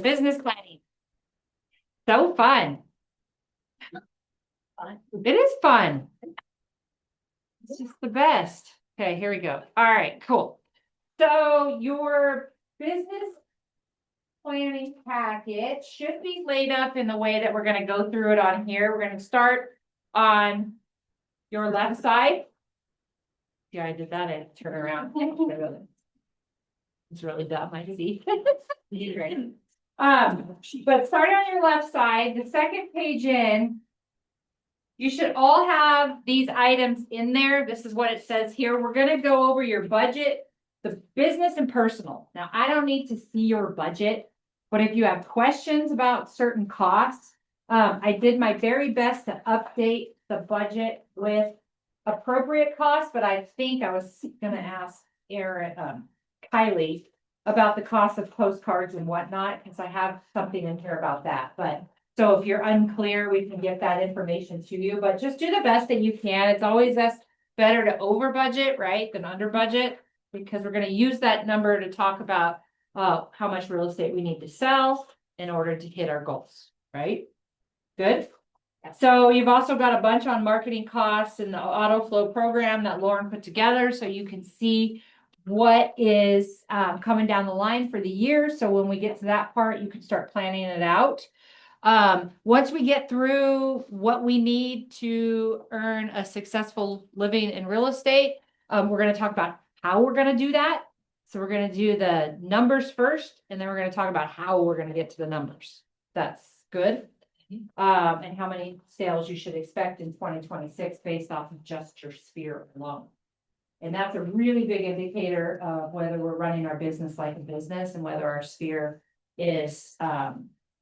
Business planning. So fun. It is fun. It's just the best. Okay, here we go. All right, cool. So your business planning packet should be laid up in the way that we're going to go through it on here. We're going to start on your left side. Yeah, I did that. I had to turn around. It's really dumb, I see. But starting on your left side, the second page in, you should all have these items in there. This is what it says here. We're going to go over your budget, the business and personal. Now, I don't need to see your budget, but if you have questions about certain costs, I did my very best to update the budget with appropriate costs, but I think I was going to ask Kylie about the cost of postcards and whatnot, because I have something in here about that. But so if you're unclear, we can get that information to you, but just do the best that you can. It's always better to over budget, right, than under budget, because we're going to use that number to talk about how much real estate we need to sell in order to hit our goals, right? Good. So you've also got a bunch on marketing costs and the auto flow program that Lauren put together, so you can see what is coming down the line for the year. So when we get to that part, you can start planning it out. Once we get through what we need to earn a successful living in real estate, we're going to talk about how we're going to do that. So we're going to do the numbers first, and then we're going to talk about how we're going to get to the numbers. That's good. And how many sales you should expect in 2026 based off of just your sphere alone. And that's a really big indicator of whether we're running our business like a business and whether our sphere is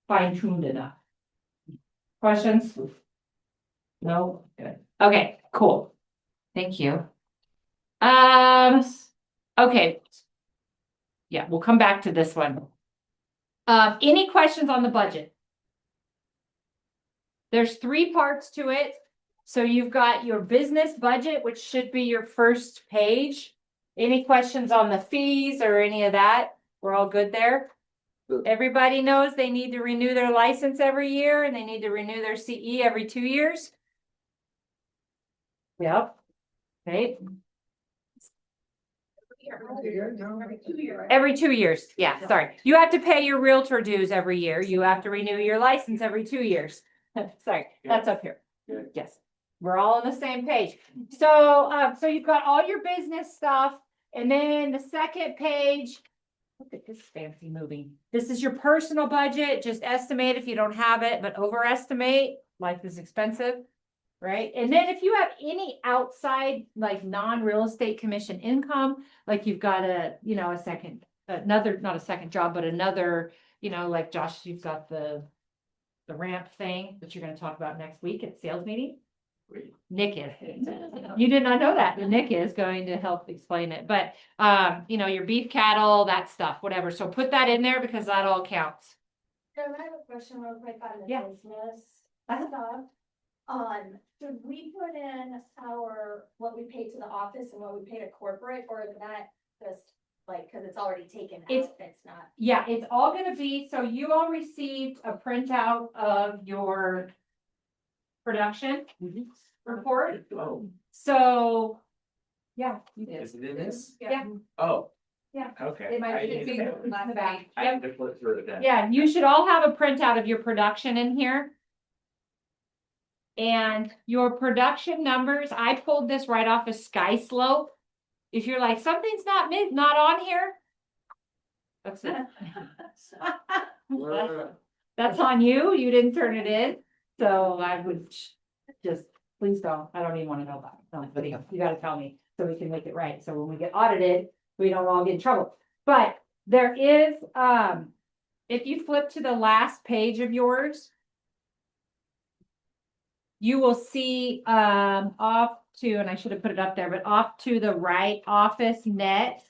fine-tuned enough. Questions? No? Good. Okay, cool. Thank you. Okay. Yeah, we'll come back to this one. Any questions on the budget? There's 3 parts to it. So you've got your business budget, which should be your first page. Any questions on the fees or any of that? We're all good there. Everybody knows they need to renew their license every year and they need to renew their CE every 2 years. Yep. Okay. Every 2 years. Yeah, sorry. You have to pay your realtor dues every year. You have to renew your license every 2 years. Sorry, that's up here. Yes. We're all on the same page. So, so you've got all your business stuff, and then the second page, look at this fancy movie. This is your personal budget. Just estimate if you don't have it, but overestimate. Life is expensive, right? And then if you have any outside, like non-real estate commission income, like you've got not a second job, but another, like Josh, you've got the ramp thing that you're going to talk about next week at sales meeting. Nick is. You did not know that. Nick is going to help explain it. But your beef cattle, that stuff, whatever. So put that in there because that all counts. So I have a question real quick on the business Uh-huh. stuff. Should we put in what we pay to the office and what we pay to corporate, or is that just because it's already taken out? It's not. Yeah, it's all going to be, so you all received a printout of your production report. Oh, So, yeah. You did. is it in this? Yeah. Oh. Yeah. Okay. It might I be need on the back. I Yep. need to flip through it then. Yeah, you should all have a printout of your production in here. And your production numbers, I pulled this right off of Sky Slope. If you're like, something's not on here, that's it. That's on you. You didn't turn it in. So I would just, please don't. I don't even want to know about it. No, but you got to tell me so we can make it right. So when we get audited, we don't all get in trouble. But there is, if you flip to the last page of yours, you will see off to, and I should have put it up there, but off to the right, office net.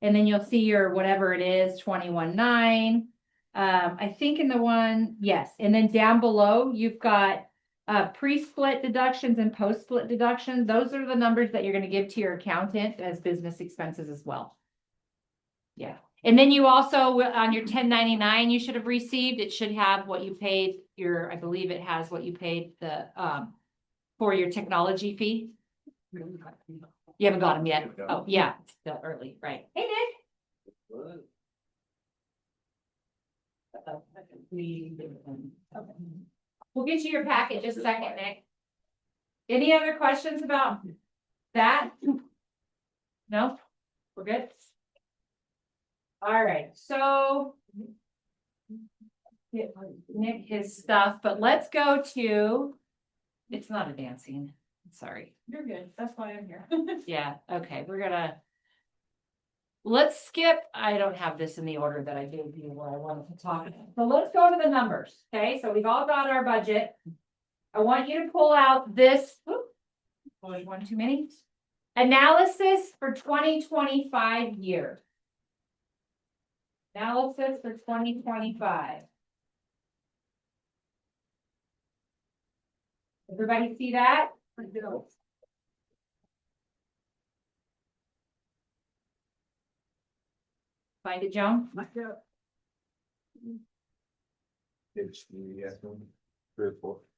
And then you'll see your whatever it is, 21.9. I think in the one, yes. And then down below, you've got pre-split deductions and post-split deductions. Those are the numbers that you're going to give to your accountant as business expenses as well. Yeah. And then you also, on your 1099, you should have received, it should have what you paid your, I believe it has what you paid the, for your technology fee. You haven't got them yet? Oh, yeah, it's still early, right? Hey, Nick. We'll get you your packet just a second, Nick. Any other questions about that? No? We're good? All right, so get Nick his stuff, but let's go to, it's not a dancing, sorry. You're good. That's why I'm here. Yeah, okay, let's skip, I don't have this in the order that I gave you where I wanted to talk. So let's go to the numbers, okay? So we've all got our budget. I want you to pull out this, one too many. Analysis for 2025 year. Analysis for 2025. Everybody see that? Find it, Joan?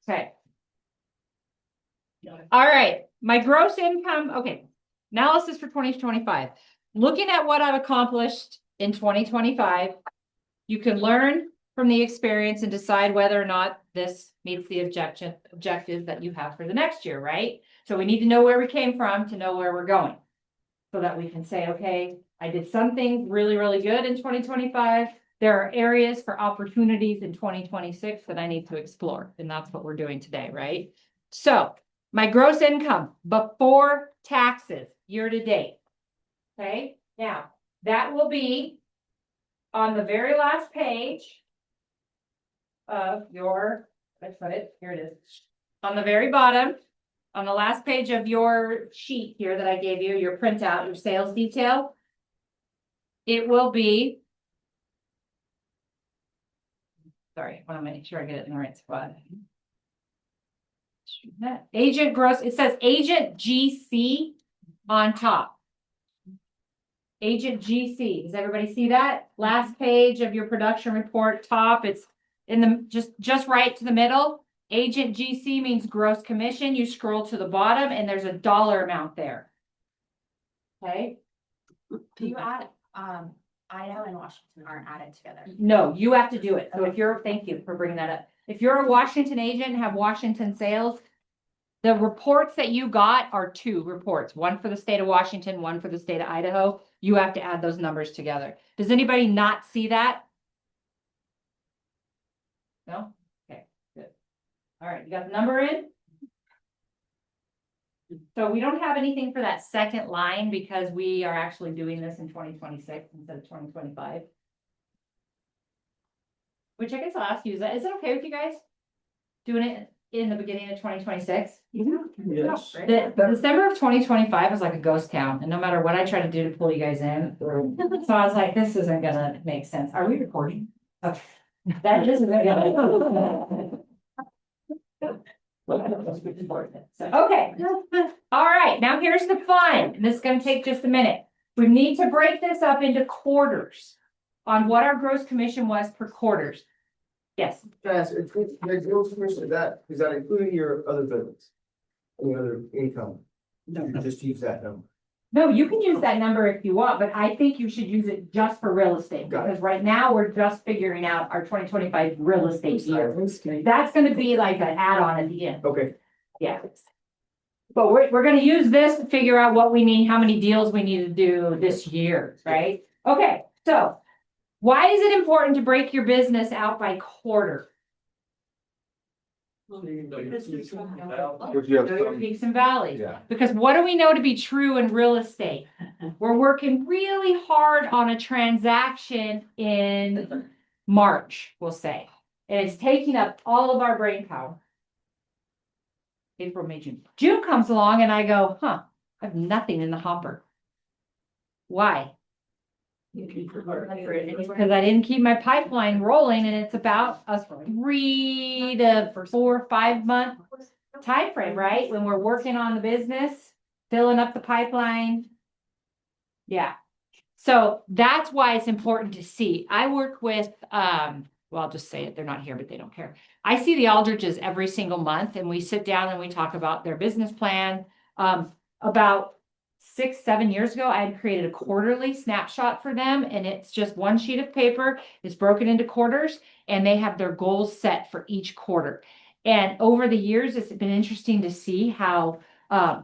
Okay. All right, my gross income, okay. Analysis for 2025. Looking at what I've accomplished in 2025, you can learn from the experience and decide whether or not this meets the objectives that you have for the next year, right? So we need to know where we came from to know where we're going. So that we can say, okay, I did something really, really good in 2025. There are areas for opportunities in 2026 that I need to explore. And that's what we're doing today, right? So my gross income before taxes year to date. Okay, now that will be on the very last page of your, let's put it, here it is. On the very bottom, on the last page of your sheet here that I gave you, your printout, your sales detail, it will be, sorry, I want to make sure I get it in the right spot. Agent gross, it says agent GC on top. Agent GC, does everybody see that? Last page of your production report, top, it's in the, just right to the middle. Agent GC means gross commission. You scroll to the bottom and there's a dollar amount there. Okay? Do you add, Idaho and Washington aren't added together? No, you have to do it. So if you're, thank you for bringing that up. If you're a Washington agent and have Washington sales, the reports that you got are two reports, one for the state of Washington, one for the state of Idaho. You have to add those numbers together. Does anybody not see that? No? Okay, good. All right, you got the number in? So we don't have anything for that second line because we are actually doing this in 2026 instead of 2025. Which I guess I'll ask you, is it okay with you guys? Doing it in the beginning of 2026? Yes. The December of 2025 was like a ghost town, and no matter what I try to do to pull you guys in. So I was like, this isn't gonna make sense. Are we recording? Okay. That isn't gonna. Okay. All right, now here's the fun, and this is gonna take just a minute. We need to break this up into quarters on what our gross commission was per quarters. Yes. Can I ask, the gross commission, is that including your other business? Any other income? No. You just use that number. No, you can use that number if you want, but I think you should use it just for real estate, Got it. because right now we're just figuring out our 2025 real estate year. That's gonna be like an add-on at the end. Okay. Yeah. But we're gonna use this to figure out what we need, how many deals we need to do this year, right? Okay, so why is it important to break your business out by quarter? If you have Know your some, peaks and valleys. yeah. Because what do we know to be true in real estate? We're working really hard on a transaction in March, we'll say. And it's taking up all of our brain power. April, May, June. June comes along and I go, I have nothing in the hopper. Why? Because I didn't keep my pipeline rolling, and it's about a 3 to 4, 5 month time frame, right? When we're working on the business, filling up the pipeline. Yeah. So that's why it's important to see. I work with, well, I'll just say it, they're not here, but they don't care. I see the Aldridges every single month and we sit down and we talk about their business plan. About 6-7 years ago, I had created a quarterly snapshot for them and it's just one sheet of paper. It's broken into quarters and they have their goals set for each quarter. And over the years, it's been interesting to see how,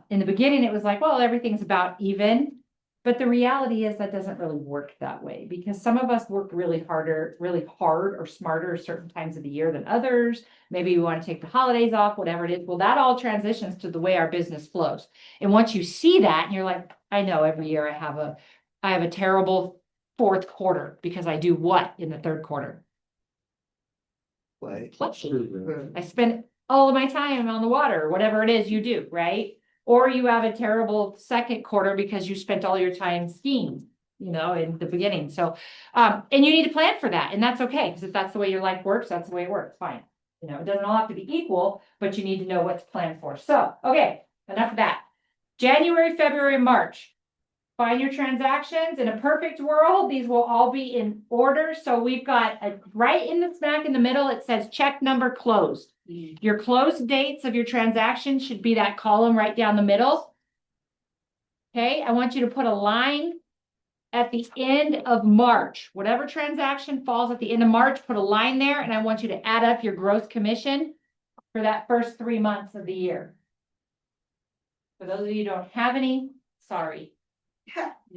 in the beginning, it was like, well, everything's about even. But the reality is that doesn't really work that way because some of us work really hard or smarter certain times of the year than others. Maybe we want to take the holidays off, whatever it is. Well, that all transitions to the way our business flows. And once you see that and you're like, I know every year I have a terrible fourth quarter because I do what in the third quarter? Play. I spend all of my time on the water, whatever it is you do, right? Or you have a terrible second quarter because you spent all your time skiing, in the beginning. So, and you need to plan for that. And that's okay. Because if that's the way your life works, that's the way it works. Fine. It doesn't all have to be equal, but you need to know what to plan for. So, okay, enough of that. January, February, March. Find your transactions. In a perfect world, these will all be in order. So we've got right in the smack in the middle, it says check number closed. Your close dates of your transaction should be that column right down the middle. Okay, I want you to put a line at the end of March. Whatever transaction falls at the end of March, put a line there, and I want you to add up your gross commission for that first 3 months of the year. For those of you who don't have any, sorry.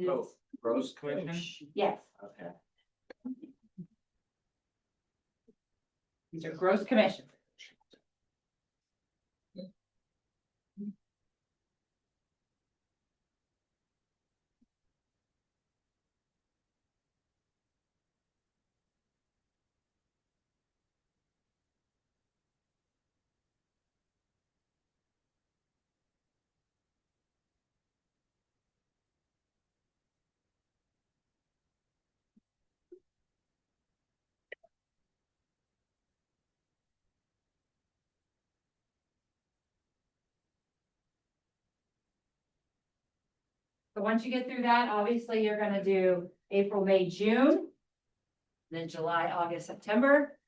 Oh, gross commission? Yes, Okay. these are gross commissions. So once you get through that, obviously you're gonna do April, May, June. Then July, August, September.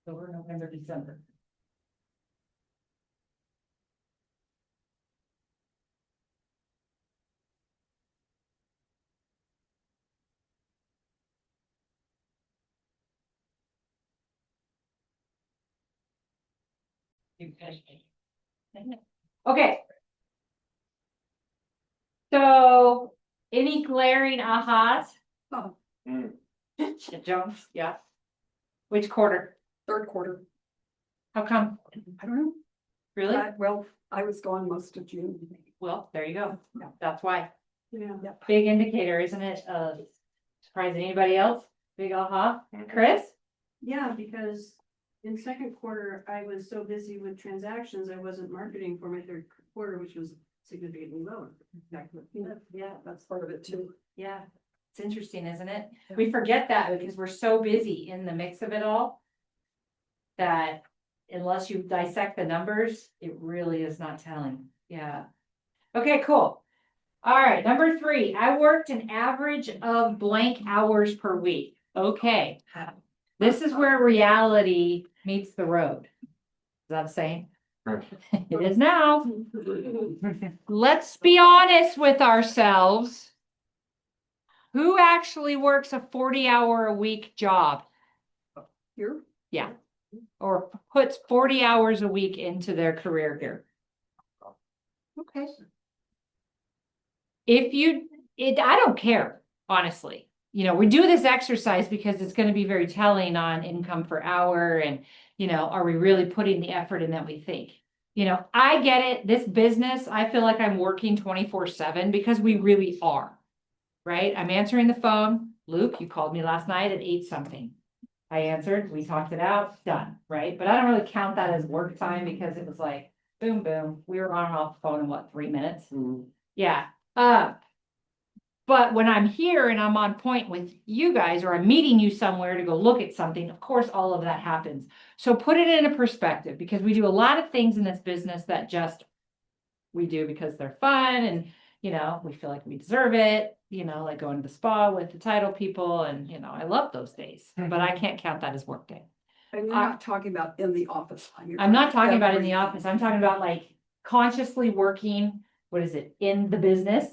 October, November, December. Okay. So, any glaring ahas? Mm. Jones, yeah. Which quarter? Third quarter. How come? I don't know. Really? Well, I was gone most of June. Well, there you go. That's why. Yeah. Big indicator, isn't it? Surprising anybody else? Big aha. Chris? Yeah, because in second quarter, I was so busy with transactions, I wasn't marketing for my third quarter, which was significantly lower. Yeah, that's part of it too. Yeah. It's interesting, isn't it? We forget that because we're so busy in the mix of it all. That unless you dissect the numbers, it really is not telling. Yeah. Okay, cool. All right, number 3, I worked an average of blank hours per week. Okay. This is where reality meets the road. Is that a saying? It is now. Let's be honest with ourselves. Who actually works a 40-hour-a-week job? Here? Yeah. Or puts 40 hours a week into their career here. Okay. I don't care, honestly. We do this exercise because it's going to be very telling on income per hour and, are we really putting the effort in that we think? I get it. This business, I feel like I'm working 24/7 because we really are, right? I'm answering the phone. Luke, you called me last night at 8 something. I answered, we talked it out, done, right? But I don't really count that as work time because it was like, boom, boom. We were on and off the phone in 3 minutes? Yeah. But when I'm here and I'm on point with you guys, or I'm meeting you somewhere to go look at something, of course, all of that happens. So put it in a perspective because we do a lot of things in this business that just we do because they're fun and, you know, we feel like we deserve it, you know, like going to the spa with the title people and, you know, I love those days, but I can't count that as work day. And you're not talking about in the office time. You're I'm not talking about in every the day. office, I'm talking about like consciously working, what is it, in the business?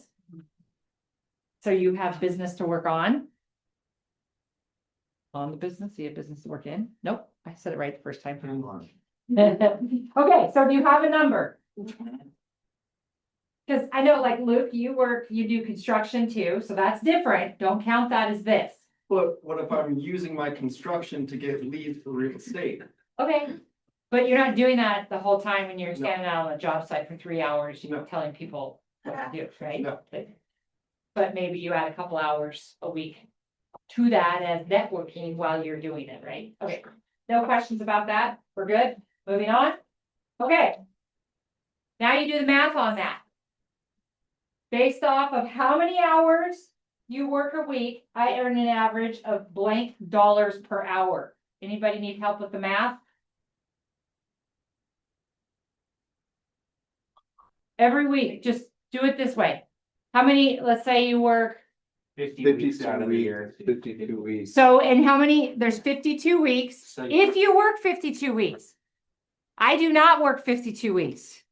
So you have business to work on? On the business, you have business to work in? Nope, I said it right the first time. Okay, so do you have a number? Cause I know like Luke, you do construction too, so that's different, don't count that as this. But what if I'm using my construction to get leads for real estate? Okay. But you're not doing that the whole time when you're No. standing out on a job site for 3 hours, you know, No. telling people what to do, right? No. But maybe you add a couple hours a week to that as networking while you're doing it, right? Okay, no questions about that? We're good? Moving on? Okay. Now you do the math on that. Based off of how many hours you work a week, I earn an average of blank dollars per hour. Anybody need help with the math? Every week, just do it this way. How many, let's say you work, 50 weeks 52 out of the year. 52 weeks. so in how many, there's 52 weeks. So- If you work 52 weeks. I do not work 52 weeks.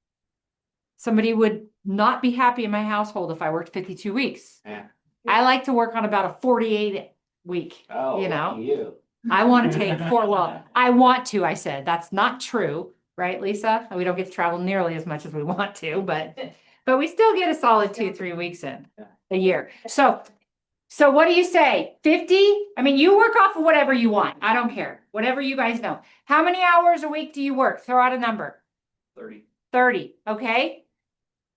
Somebody would not be happy in my household if I worked 52 weeks. Yeah. I like to work on about a 48 week, Oh, you know? lucky you. I want to take I want to, I said, that's not true, right, Lisa? We don't get to travel nearly as much as we want to, but we still get a solid 2-3 weeks in a year. So what do you say? 50? I mean, you work off of whatever you want. I don't care. Whatever you guys know. How many hours a week do you work? Throw out a number. 30. 30, okay?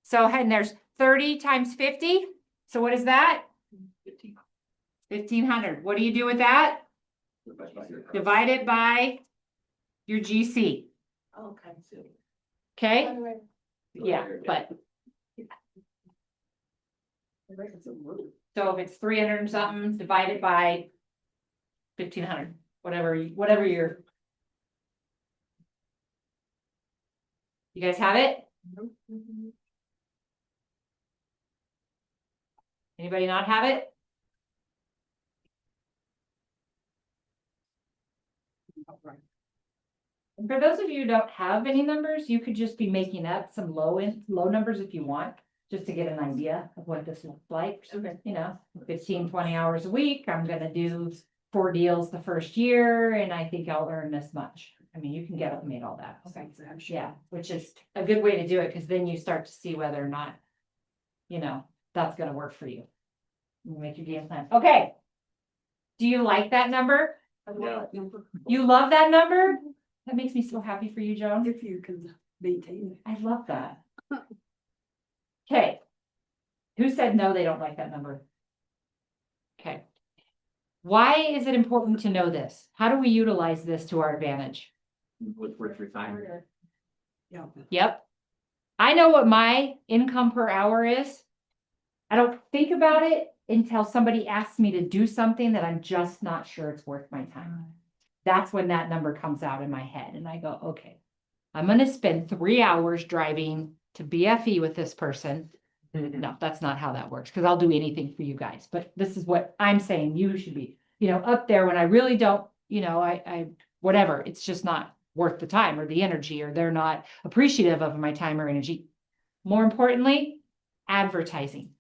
So, and there's 30 times 50. So what is that? 15. 1,500. What do you do with that? Divide it by your GC, Okay. okay? Yeah, but so if it's 300 and something, divide it by 1,500, whatever you're. You guys have it? Anybody not have it? And for those of you who don't have any numbers, you could just be making up some low numbers if you want, just to get an idea of what this looks like. Okay. You know, 15, 20 hours a week, I'm gonna do 4 deals the first year, and I think I'll earn this much. I mean, you can get up made all that. Yeah, which is a good way to do it, because then you start to see whether or not, you know, that's gonna work for you. You make your game plan. Okay. Do you like that number? Yeah. You love that number? That makes me so happy for you, Joan. If you can maintain it. I love that. Okay. Who said no, they don't like that number? Okay. Why is it important to know this? How do we utilize this to our advantage? With refinement. Yeah. Yep. I know what my income per hour is. I don't think about it until somebody asks me to do something that I'm just not sure it's worth my time. That's when that number comes out in my head and I go, okay, I'm gonna spend 3 hours driving to BFE with this person. No, that's not how that works, because I'll do anything for you guys, but this is what I'm saying you should be, you know, up there when I really don't, you know, I whatever, it's just not worth the time or the energy, or they're not appreciative of my time or energy. More importantly, advertising.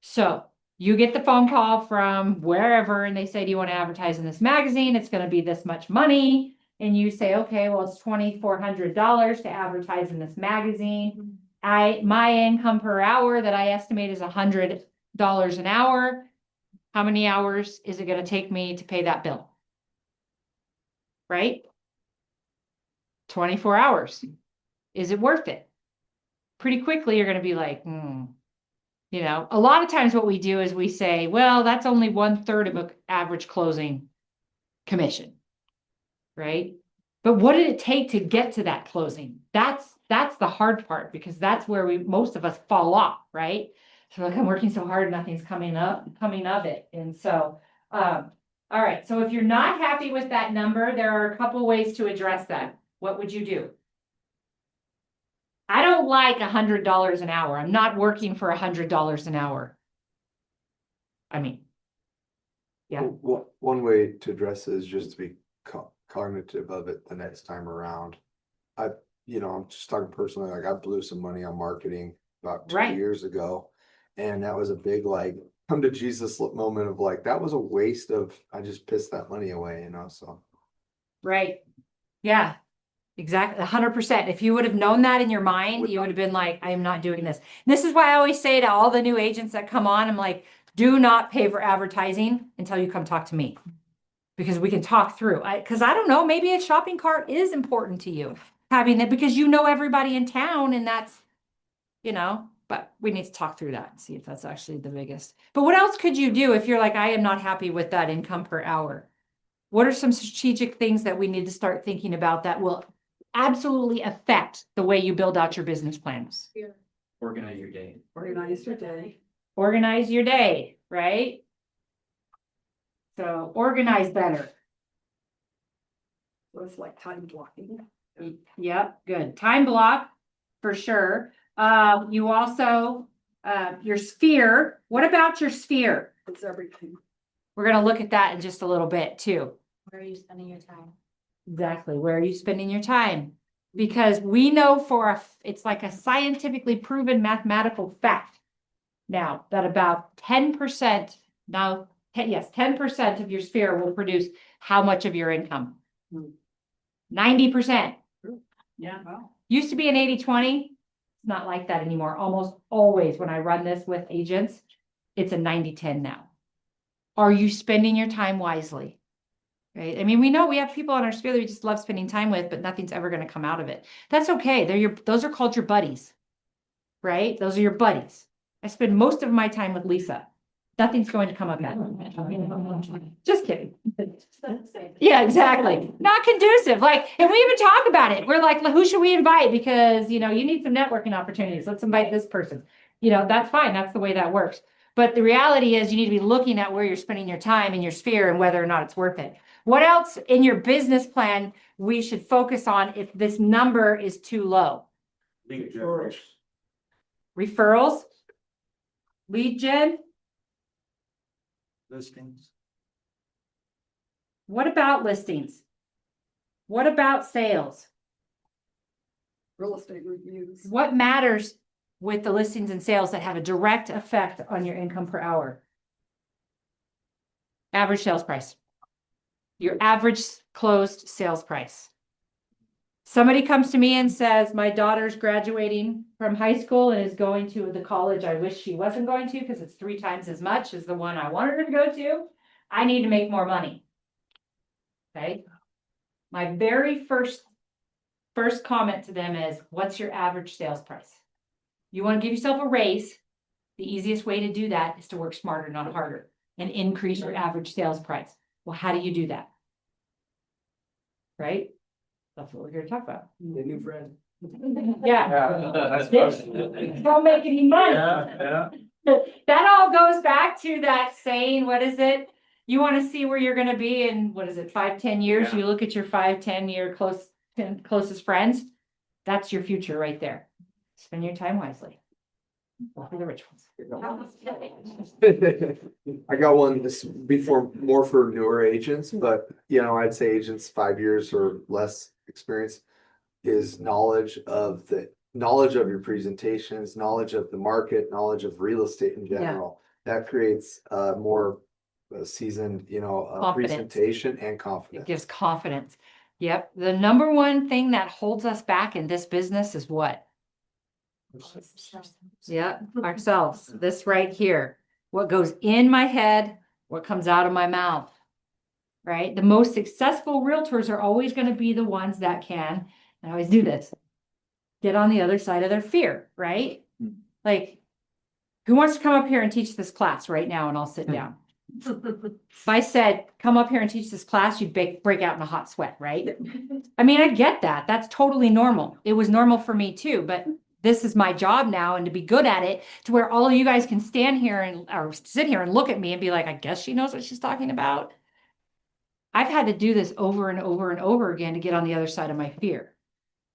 So you get the phone call from wherever and they say, do you want to advertise in this magazine? It's going to be this much money. And you say, okay, well, it's $2,400 to advertise in this magazine. My income per hour that I estimate is $100 an hour. How many hours is it going to take me to pay that bill? Right? 24 hours. Is it worth it? Pretty quickly, you're going to be like, You know, a lot of times what we do is we say, well, that's only 1/3 of an average closing commission. Right? But what did it take to get to that closing? That's the hard part, because that's where most of us fall off, right? So like, I'm working so hard, nothing's coming of it. And so, all right. So if you're not happy with that number, there are a couple ways to address that. What would you do? I don't like $100 an hour. I'm not working for $100 an hour. I mean, yeah. One way to address it is just to be cognitive of it the next time around. I'm just talking personally, like I blew some money on marketing about 2 years ago. And that was a big, like, come to Jesus moment of like, that was a waste of, I just pissed that money away, so. Right. Yeah, exactly. 100%. If you would have known that in your mind, you would have been like, I am not doing this. And this is why I always say to all the new agents that come on, I'm like, do not pay for advertising until you come talk to me. Because we can talk through. Because I don't know, maybe a shopping cart is important to you. Having that because you know everybody in town and that's, but we need to talk through that and see if that's actually the biggest. But what else could you do if you're like, I am not happy with that income per hour? What are some strategic things that we need to start thinking about that will absolutely affect the way you build out your business plans? Organize your day. Organize your day. Organize your day, right? So organize better. So it's like time blocking. Yep, good. Time block for sure. You also, your sphere. What about your sphere? It's everything. We're going to look at that in just a little bit too. Where are you spending your time? Exactly. Where are you spending your time? Because we know it's like a scientifically proven mathematical fact now that about 10% 10% of your sphere will produce how much of your income? 90%. Yeah. Wow. Used to be an 80-20. It's not like that anymore. Almost always when I run this with agents, it's a 90-10 now. Are you spending your time wisely? Right? I mean, we know we have people on our sphere that we just love spending time with, but nothing's ever going to come out of it. That's okay. Those are called your buddies, right? Those are your buddies. I spend most of my time with Lisa. Nothing's going to come of that. Just kidding. Yeah, exactly. Not conducive. And we even talk about it. We're like, who should we invite? Because, you need some networking opportunities. Let's invite this person. That's fine. That's the way that works. But the reality is you need to be looking at where you're spending your time in your sphere and whether or not it's worth it. What else in your business plan we should focus on if this number is too low? Referrals? Lead gen? Listings. What about listings? What about sales? Real estate reviews. What matters with the listings and sales that have a direct effect on your income per hour? Average sales price. Your average closed sales price. Somebody comes to me and says, my daughter's graduating from high school and is going to the college I wish she wasn't going to because it's 3 times as much as the one I wanted her to go to. I need to make more money. Okay. My very first comment to them is, what's your average sales price? You want to give yourself a raise. The easiest way to do that is to work smarter, not harder, and increase your average sales price. Well, how do you do that? Right? That's what we're here to talk about. The new friend. Yeah. Don't make any money. That all goes back to that saying, what is it? You want to see where you're going to be in, 5-10 years? Yeah. You look at your 5-10 year closest friends. That's your future right there. Spend your time wisely. For the rich ones. I got one this before more for newer agents, but I'd say agents 5 years or less experience is knowledge of your presentations, knowledge of the market, knowledge of real estate in general. That creates more seasoned, presentation and confidence. It gives confidence. Yep. The number one thing that holds us back in this business is what? Yeah, ourselves. This right here. What goes in my head, what comes out of my mouth. Right? The most successful realtors are always going to be the ones that can, I always do this, get on the other side of their fear, right? Like, who wants to come up here and teach this class right now? And I'll sit down. If I said, come up here and teach this class, you'd break out in a hot sweat, right? I mean, I get that. That's totally normal. It was normal for me too, but this is my job now, and to be good at it to where all of you guys can stand here or sit here and look at me and be like, I guess she knows what she's talking about. I've had to do this over and over and over again to get on the other side of my fear.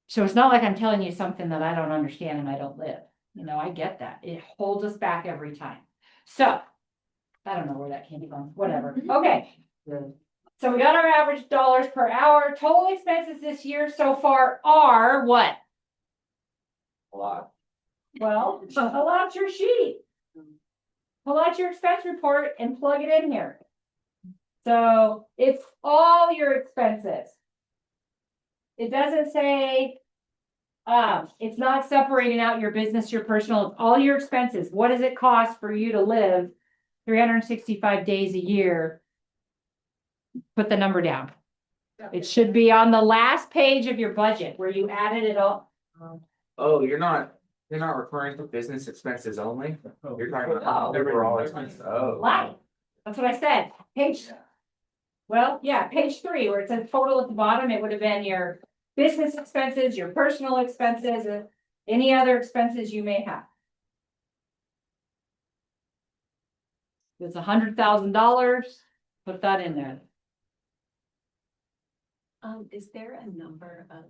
So it's not like I'm telling you something that I don't understand and I don't live. You know, I get that. It holds us back every time. So I don't know where that came from, whatever. Okay. So we got our average dollars per hour. Total expenses this year so far are what? A lot. Well, pull out your sheet. Pull out your expense report and plug it in here. So it's all your expenses. It doesn't say, it's not separating out your business, your personal, it's all your expenses. What does it cost for you to live 365 days a year? Put the number down. It should be on the last page of your budget where you added it all. Oh, you're not referring to business expenses only? You're talking about overall expenses? Oh. Right. That's what I said. Page. Well, yeah, page 3, where it says total at the bottom, it would have been your business expenses, your personal expenses, and any other expenses you may have. If it's $100,000, put that in there. Is there a number of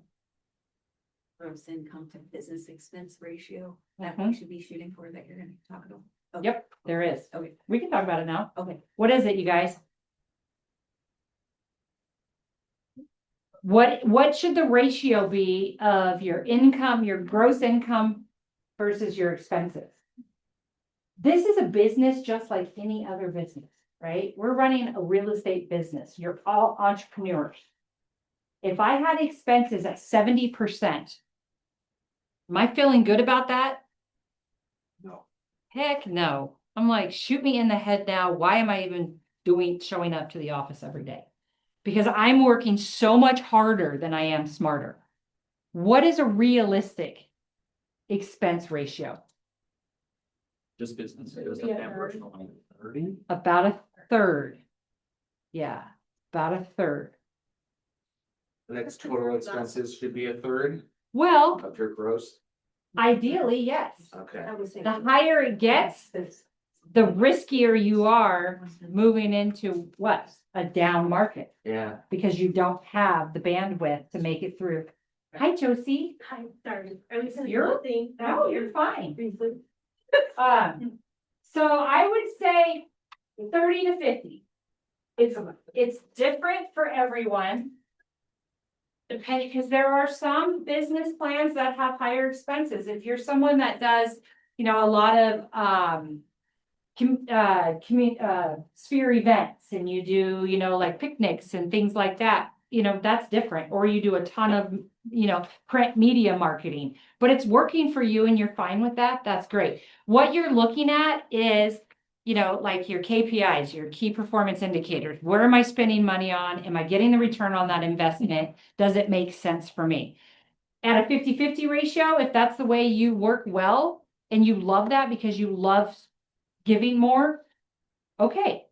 gross income to business expense ratio that we should be shooting for that you're gonna talk about? Okay. Yep, there is. Okay, We can talk about it now. okay. What is it, you guys? What should the ratio be of your income, your gross income versus your expenses? This is a business just like any other business, right? We're running a real estate business. You're all entrepreneurs. If I had expenses at 70%, am I feeling good about that? No. Heck no. I'm like, shoot me in the head now. Why am I even showing up to the office every day? Because I'm working so much harder than I am smarter. What is a realistic expense ratio? Just business. It was a personal. 30? About a third. Yeah, about a third. The next total expenses should be a third Well, of your gross. ideally, yes. Okay. I was The higher it gets, the riskier you are moving into what? A down market, Yeah. because you don't have the bandwidth to make it through. Hi, Josie. Hi, sorry. I was saying You're- nothing. No, you're fine. So I would say 30 to 50. It's different for everyone. Depending, because there are some business plans that have higher expenses. If you're someone that does, you know, a lot of sphere events and you do, you know, like picnics and things like that, you know, that's different. Or you do a ton of, you know, print media marketing, but it's working for you and you're fine with that. That's great. What you're looking at is, you know, like your KPIs, your key performance indicators. Where am I spending money on? Am I getting the return on that investment? Does it make sense for me? At a 50-50 ratio, if that's the way you work well and you love that because you love giving more, okay.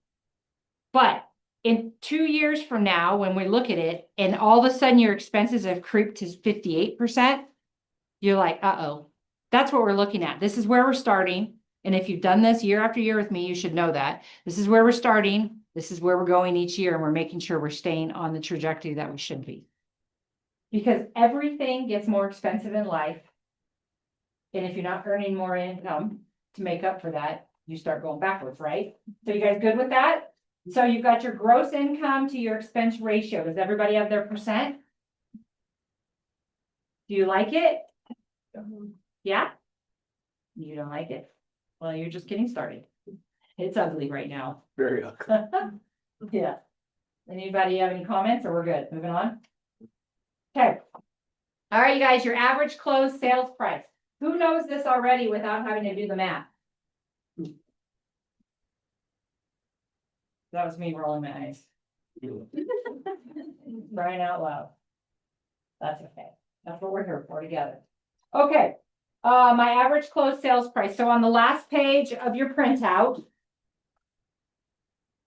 But in 2 years from now, when we look at it and all of a sudden your expenses have creeped to 58%, you're like, uh-oh, that's what we're looking at. This is where we're starting. And if you've done this year after year with me, you should know that. This is where we're starting. This is where we're going each year. And we're making sure we're staying on the trajectory that we should be. Because everything gets more expensive in life. And if you're not earning more income to make up for that, you start going backwards, right? So you guys good with that? So you've got your gross income to your expense ratio. Does everybody have their percent? Do you like it? Yeah? You don't like it? Well, you're just getting started. It's ugly right now. Very ugly. Yeah. Anybody have any comments or we're good? Moving on? Okay. All right, you guys, your average closed sales price. Who knows this already without having to do the math? That was me rolling my eyes. Crying out loud. That's okay. That's what we're here for together. Okay. My average closed sales price. So on the last page of your printout,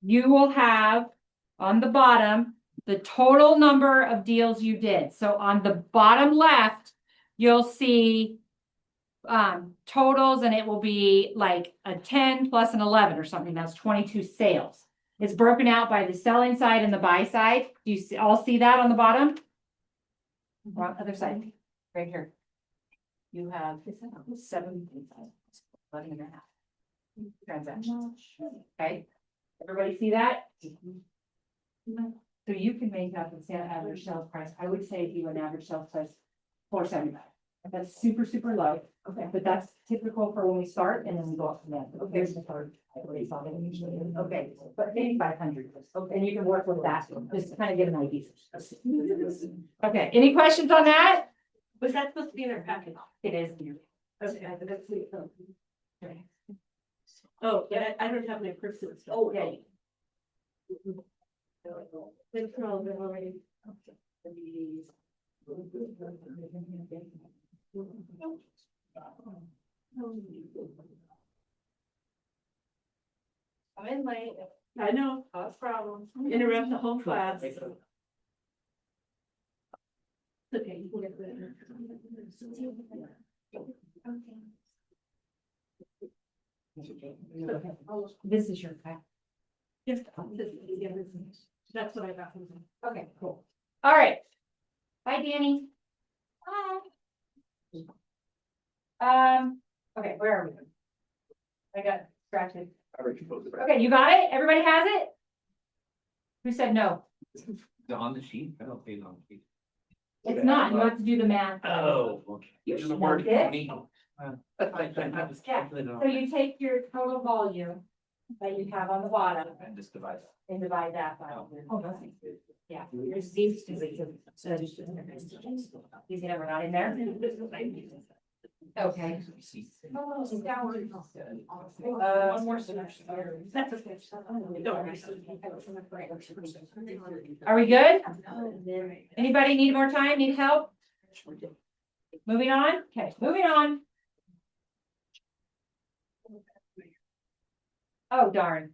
you will have on the bottom the total number of deals you did. So on the bottom left, you'll see totals, and it will be like a 10 plus an 11 or something. That's 22 sales. It's broken out by the selling side and the buy side. Do you all see that on the bottom? Or on the other side? right here. You have 11 and a half transactions, okay? Everybody see that? So you can make up the average sales price. I would say do an average sales price 475. That's super, super low. Okay. But that's typical for when we start and then we go up from there. Okay, here's the third. Okay, but maybe 500. Okay, and you can work with that, just to kind of get an idea. Okay, any questions on that? Was that supposed to be in our packet? It is. Okay. Oh, yeah, I don't have my personal stuff. Oh, yeah. That's all they're already. I'm in late. I know, cause problems, interrupt the whole class. Okay. You can get This is your pack. Yes, that's what I got. Okay, cool. All right. Bye, Danny. Bye. Okay, where are we? I got distracted. Okay, you got it? Everybody has it? Who said no? On the sheet? I don't see it on the sheet. It's not, you have to do the math. Oh. You There's a should word know this. county. Yeah, so you take your total volume that you have on the bottom And just divide it. and divide that by. Yeah. There's these two. These never not in there? Okay. One more semester. That's okay. Are we good? Anybody need more time? Need help? Moving on? Okay, moving on. Oh, darn.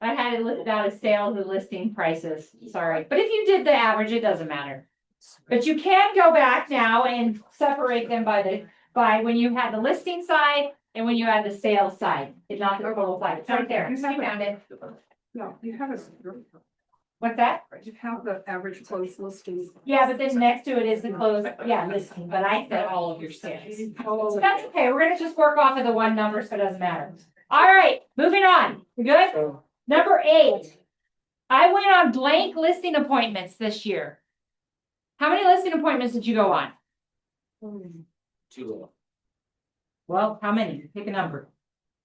I had it listed out as sales and listing prices, sorry, but if you did the average, it doesn't matter. But you can go back now and separate them by when you had the listing side and when you had the sales side. It's not the total side, it's right there, you found it. No, you have What's that? you have the average close listings. Yeah, but then next to it is the close, yeah, listing, but I said all of your sales. So that's okay, we're gonna just work off of the one number, so it doesn't matter. All right, moving on, we good? Number 8. I went on blank listing appointments this year. How many listing appointments did you go on? Two. Well, how many? Pick a number.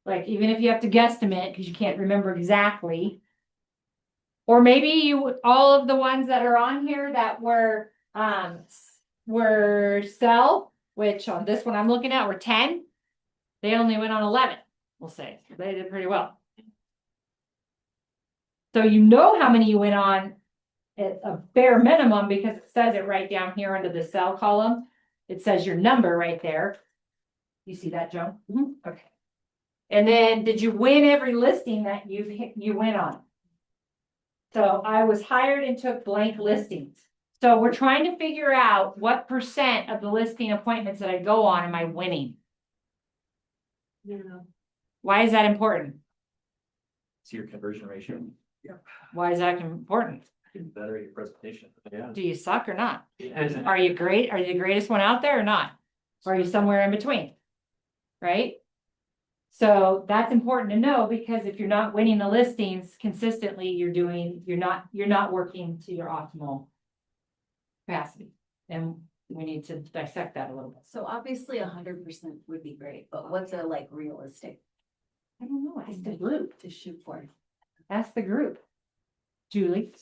Like, even if you have to guesstimate, because you can't remember exactly. Or maybe all of the ones that are on here that were sell, which on this one I'm looking at were 10. They only went on 11, we'll say. They did pretty well. So you know how many you went on at a bare minimum because it says it right down here under the sell column. It says your number right there. You see that, Joan? Okay. And then did you win every listing that you went on? So I was hired and took blank listings. So we're trying to figure out what % of the listing appointments that I go on am I winning? Yeah. Why is that important? See your conversion ratio. Why is that important? Getting better at your presentation. Yeah. Do you suck or not? Are you great? Are you the greatest one out there or not? Or are you somewhere in between? Right? So that's important to know because if you're not winning the listings consistently, you're not working to your optimal capacity. And we need to dissect that a little bit. So obviously 100% would be great, but what's a like realistic I don't know, ask the group. to shoot for? Ask the group. Julie,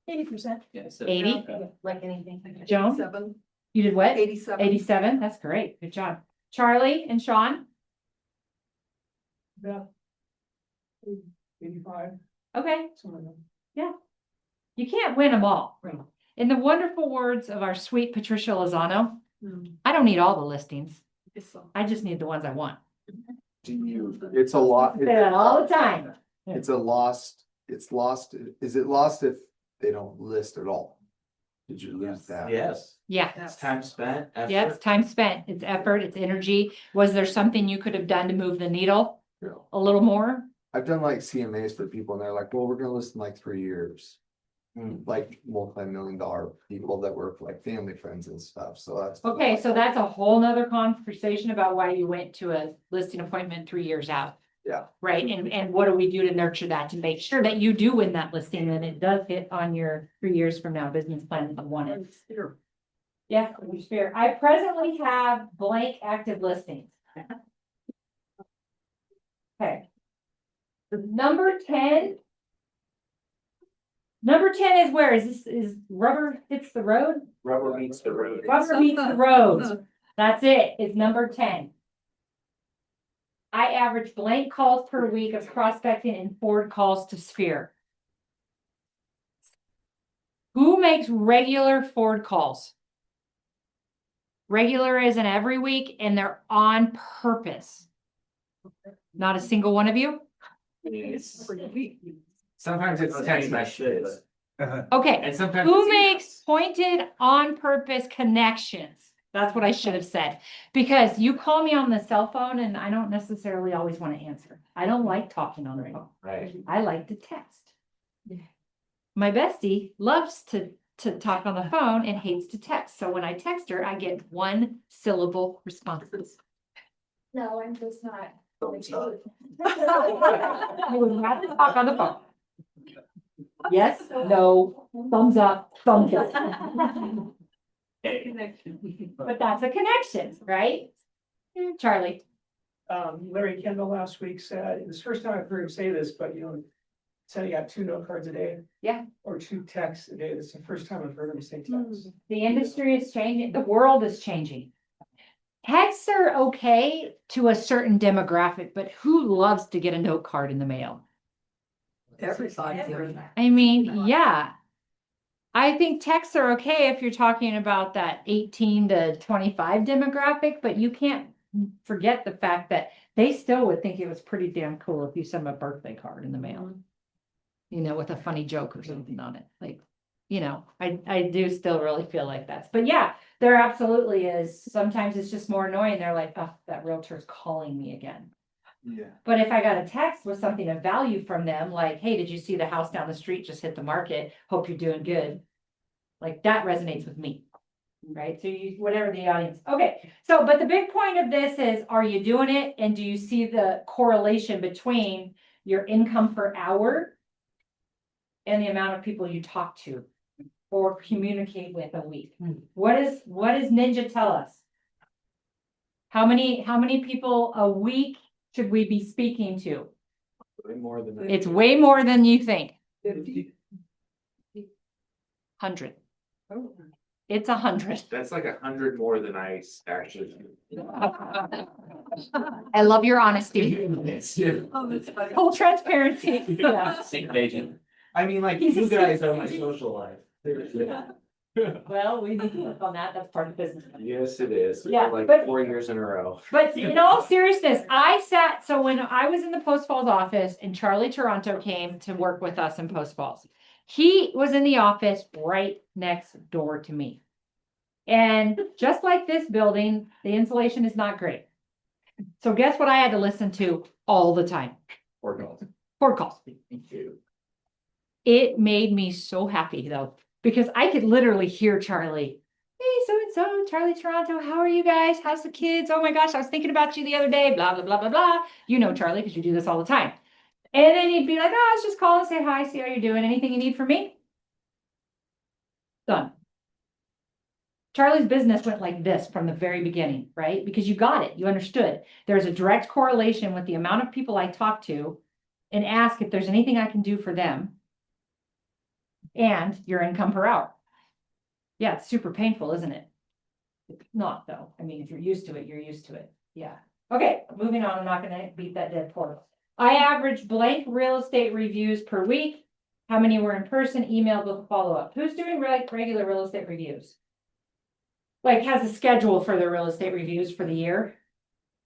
80%. Yeah. So 80. Like anything? Joan, 7. you did what? 87. 87, that's great, good job. Charlie and Sean? Yeah. 85. Okay, you can't win them all. Right. In the wonderful words of our sweet Patricia Lozano, I don't need all the listings. I just need the ones I want. It's a lot. Say that all the time. It's lost. Is it lost if they don't list at all? Did you lose that? Yes. Yeah, It's time spent. yeah, it's time spent, it's effort, it's energy. Was there something you could have done to move the needle No. a little more? I've done like CMAs for people and they're like, well, we're gonna list in like 3 years. like multi-million-dollar people that work like family friends and stuff, so that's. Okay, so that's a whole nother conversation about why you went to a listing appointment 3 years out. Yeah. Right, and what do we do to nurture that, to make sure that you do win that listing, and it does hit on your 3 years from now business plan that you wanted. Yeah, it's fair. I presently have blank active listings. Okay. Number 10. Number 10 is where? Is rubber hits the road? Rubber meets the road. Rubber meets the road. That's it. It's number 10. I average blank calls per week of prospecting and forward calls to Sphere. Who makes regular forward calls? Regular is in every week and they're on purpose. Not a single one of you? Sometimes it's text messages. Okay, And sometimes. who it's makes emails. pointed on purpose connections? That's what I should have said. Because you call me on the cell phone and I don't necessarily always want to answer. I don't like talking on the phone. Right. I like to text. My bestie loves to talk on the phone and hates to text. So when I text her, I get 1 syllable responses. No, I'm just not. I would rather talk on the phone. Yes, no, thumbs up, thumbs up. But that's a connection, right? Charlie, Larry Kendall last week said, it was the first time I've heard him say this, but said he got 2 note cards a day. Yeah. Or 2 texts a day. That's the first time I've heard him say text. the industry is changing, the world is changing. Texts are okay to a certain demographic, but who loves to get a note card in the mail? Everybody. I mean, yeah. I think texts are okay if you're talking about that 18 to 25 demographic, but you can't forget the fact that they still would think it was pretty damn cool if you sent them a birthday card in the mail. With a funny joke or something on it. Like, I do still really feel like that. But yeah, there absolutely is. Sometimes it's just more annoying. They're like, oh, that realtor's calling me again. Yeah. But if I got a text with something of value from them, like, hey, did you see the house down the street just hit the market? Hope you're doing good. Like that resonates with me. Right? So whatever the audience. Okay. So, but the big point of this is, are you doing it? And do you see the correlation between your income per hour and the amount of people you talk to or communicate with a week? What does Ninja tell us? How many people a week should we be speaking to? Way more than that. It's way more than you think. 100. It's 100. That's like 100 more than I actually. I love your honesty. Oh, that's funny. Full transparency. Yeah. Secret agent. I mean, like, He's a you guys are my secret- social life. Well, we need to work on that. That's part of business. Yes, it is. Yeah, Like but- 4 years in a row. But in all seriousness, so when I was in the Post Falls office and Charlie Toronto came to work with us in Post Falls, he was in the office right next door to me. And just like this building, the insulation is not great. So guess what I had to listen to all the time? Or golf. Board calls. Me too. It made me so happy though, because I could literally hear Charlie. Hey, so-and-so, Charlie Toronto, how are you guys? How's the kids? Oh my gosh, I was thinking about you the other day, blah, blah, blah, blah, blah. You know Charlie, because you do this all the time. And then he'd be like, oh, let's just call and say hi, see how you're doing. Anything you need from me? Done. Charlie's business went like this from the very beginning, right? Because you got it, you understood. There's a direct correlation with the amount of people I talk to and ask if there's anything I can do for them and your income per hour. Yeah, it's super painful, isn't it? It's not though. I mean, if you're used to it, you're used to it. Yeah. Okay, moving on. I'm not gonna beat that dead horse. I average blank real estate reviews per week. How many were in person, email, book, follow-up? Who's doing regular real estate reviews? Like has a schedule for their real estate reviews for the year?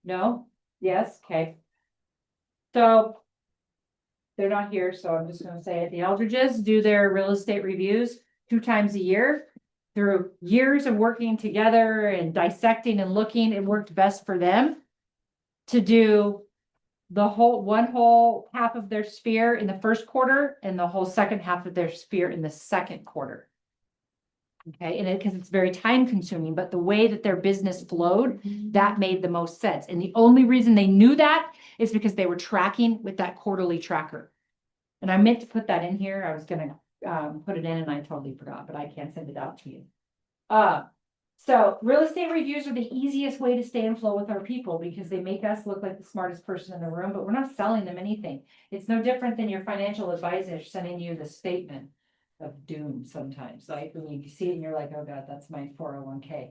No? Yes? Okay. So they're not here, so I'm just gonna say it. The Eldridges do their real estate reviews 2 times a year. Through years of working together and dissecting and looking, it worked best for them to do one whole half of their sphere in the first quarter and the whole second half of their sphere in the second quarter. Okay, and because it's very time consuming, but the way that their business flowed, that made the most sense. And the only reason they knew that is because they were tracking with that quarterly tracker. And I meant to put that in here. I was gonna put it in and I totally forgot, but I can't send it out to you. So real estate reviews are the easiest way to stay in flow with our people because they make us look like the smartest person in the room, but we're not selling them anything. It's no different than your financial advisor sending you the statement of doom sometimes. Like when you see it and you're like, oh God, that's my 401k.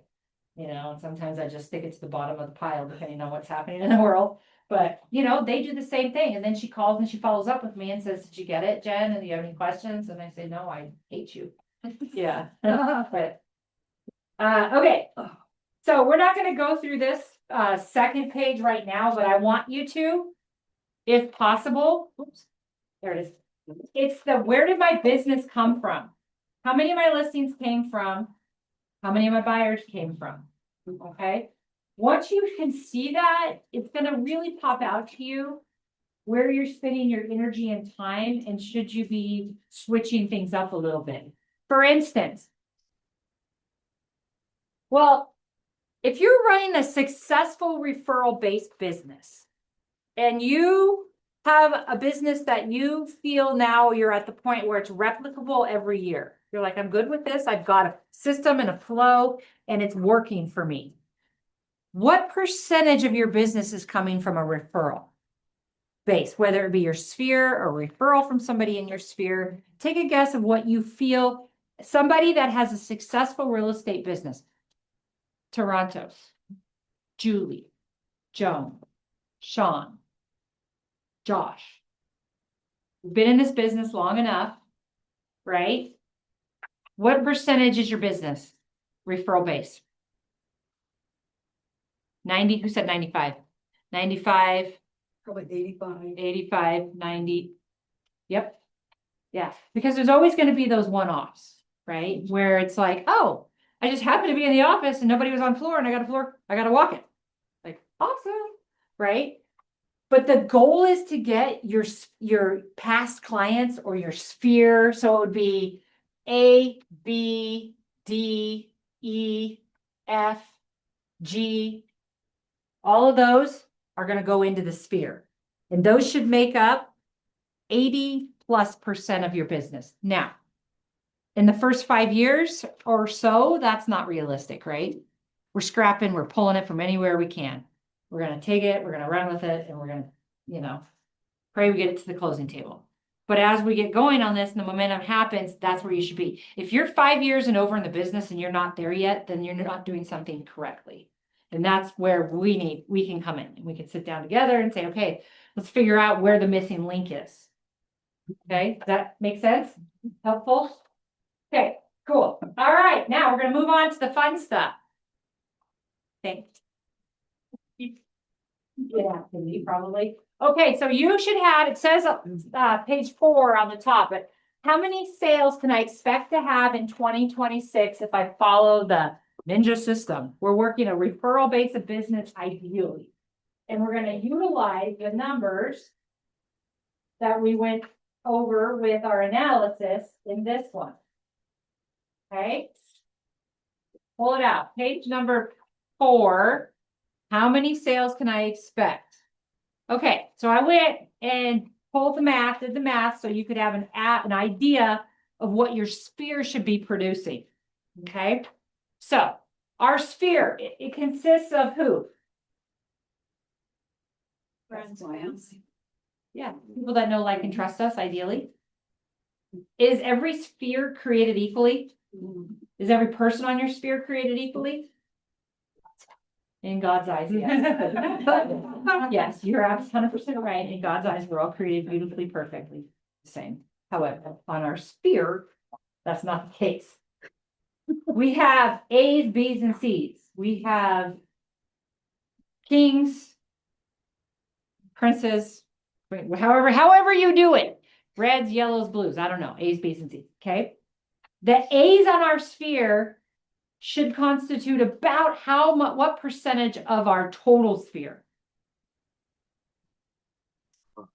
You know, and sometimes I just stick it to the bottom of the pile depending on what's happening in the world. But you know, they do the same thing. And then she calls and she follows up with me and says, did you get it, Jen? And do you have any questions? And I say, no, I hate you. Yeah. But okay, so we're not gonna go through this second page right now, but I want you to, if possible, oops, there it is. It's the, where did my business come from? How many of my listings came from? How many of my buyers came from? Okay, once you can see that, it's gonna really pop out to you where you're spending your energy and time, and should you be switching things up a little bit. For instance, well, if you're running a successful referral-based business and you have a business that you feel now you're at the point where it's replicable every year, you're like, I'm good with this. I've got a system and a flow and it's working for me. What percentage of your business is coming from a referral base, whether it be your sphere or referral from somebody in your sphere? Take a guess of what you feel. Somebody that has a successful real estate business. Toronto's, Julie, Joan, Sean, Josh. We've been in this business long enough, right? What percentage is your business referral base? 90, who said 95? 95, Probably 85. 85, 90. Yep. Yeah, because there's always going to be those one-offs, right? Where it's like, oh, I just happened to be in the office and nobody was on floor and I got to walk it. Like, awesome, right? But the goal is to get your past clients or your sphere. So it would be A, B, D, E, F, G. All of those are going to go into the sphere. And those should make up 80+% of your business. Now, in the first 5 years or so, that's not realistic, right? We're scrapping, we're pulling it from anywhere we can. We're going to take it, we're going to run with it, and we're going to, you know, pray we get it to the closing table. But as we get going on this and the momentum happens, that's where you should be. If you're 5 years and over in the business and you're not there yet, then you're not doing something correctly. And that's where we can come in and we can sit down together and say, okay, let's figure out where the missing link is. Okay, does that make sense? Helpful? Okay, cool. All right, now we're going to move on to the fun stuff. Thanks. Yeah, probably. Okay, so you should have, it says page 4 on the top, but how many sales can I expect to have in 2026 if I follow the Ninja system? We're working a referral base of business ideally. And we're going to utilize the numbers that we went over with our analysis in this one. Okay, pull it out. Page number 4. How many sales can I expect? Okay, so I went and pulled the math, did the math, so you could have an idea of what your sphere should be producing. Okay, so our sphere, it consists of who? Friends. Yeah, people that know, like, and trust us, ideally. Is every sphere created equally? Is every person on your sphere created equally? In God's eyes, yes. Yes, you're 100% right. In God's eyes, we're all created beautifully, perfectly the same. However, on our sphere, that's not the case. We have A's, B's, and C's. We have kings, princes, however you do it. Reds, yellows, blues. I don't know. A's, B's, and C's. Okay. The A's on our sphere should constitute about what percentage of our total sphere?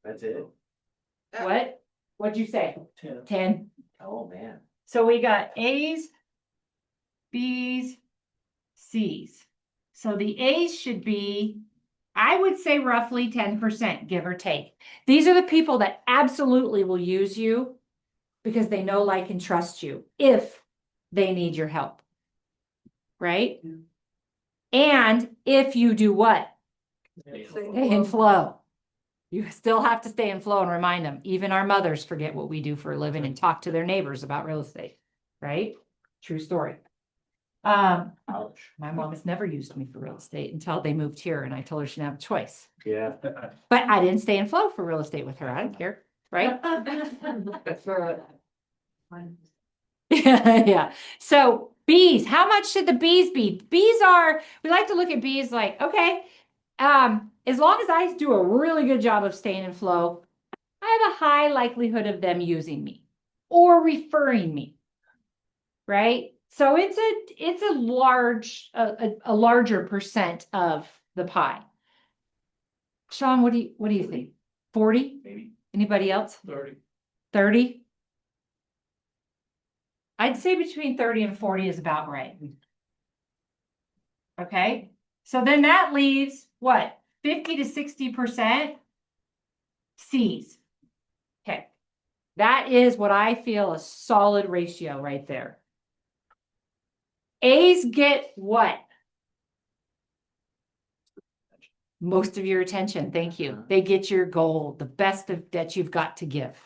That's it. What? What'd you say? 10. 10. Oh, man. So we got A's, B's, C's. So the A's should be, I would say roughly 10%, give or take. These are the people that absolutely will use you because they know, like, and trust you if they need your help. Right? And if you do what? Stay in flow. You still have to stay in flow and remind them. Even our mothers forget what we do for a living and talk to their neighbors about real estate, right? True story. Ouch. My mom has never used me for real estate until they moved here and I told her she didn't have a choice. Yeah. But I didn't stay in flow for real estate with her. I don't care, right? Yeah. So bees, how much should the bees be? Bees are, we like to look at bees like, okay, as long as I do a really good job of staying in flow, I have a high likelihood of them using me or referring me, right? So it's a larger percent of the pie. Sean, what do you think? 40? Maybe Anybody else? 30. 30? I'd say between 30 and 40 is about right. Okay, so then that leaves what? 50 to 60% C's. Okay, that is what I feel a solid ratio right there. A's get what? Most of your attention. Thank you. They get your goal, the best that you've got to give,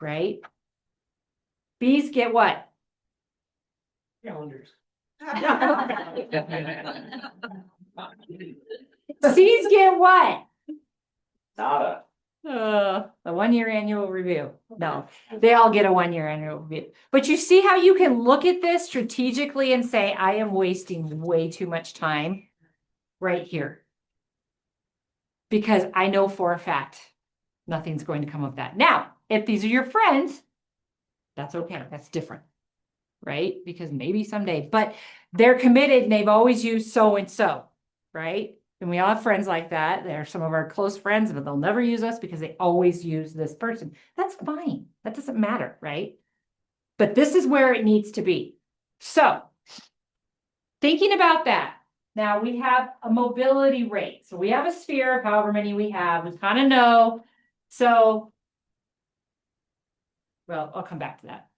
right? B's get what? Calendars. C's get what? Nada. A 1 year annual review. No, they all get a 1 year annual review. But you see how you can look at this strategically and say, I am wasting way too much time right here. Because I know for a fact nothing's going to come of that. Now, if these are your friends, that's okay. That's different. Right? Because maybe someday, but they're committed and they've always used so and so. Right? And we all have friends like that. They're some of our close friends, but they'll never use us because they always use this person. That's fine. That doesn't matter, right? But this is where it needs to be. So, thinking about that, now we have a mobility rate. So we have a sphere of however many we have. We kind of know. So, well, I'll come back to that.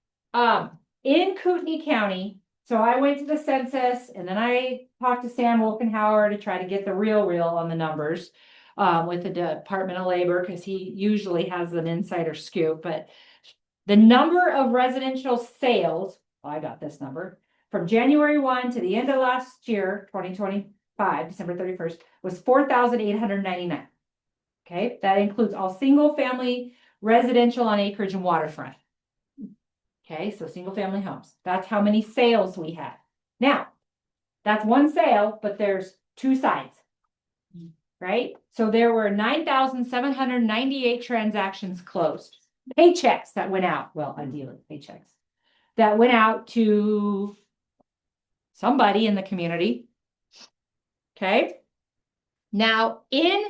In Kootenai County, so I went to the census and then I talked to Sam Wolkenhauer to try to get the real on the numbers with the Department of Labor because he usually has an insider scoop. But the number of residential sales, I got this number, from January 1 to the end of last year, 2025, December 31st, was 4,899. Okay, that includes all single family residential on acreage and waterfront. Okay, so single family homes. That's how many sales we had. Now, that's one sale, but there's two sides, right? So there were 9,798 transactions closed. Paychecks that went out. Well, ideally, paychecks that went out to somebody in the community. Okay. Now, in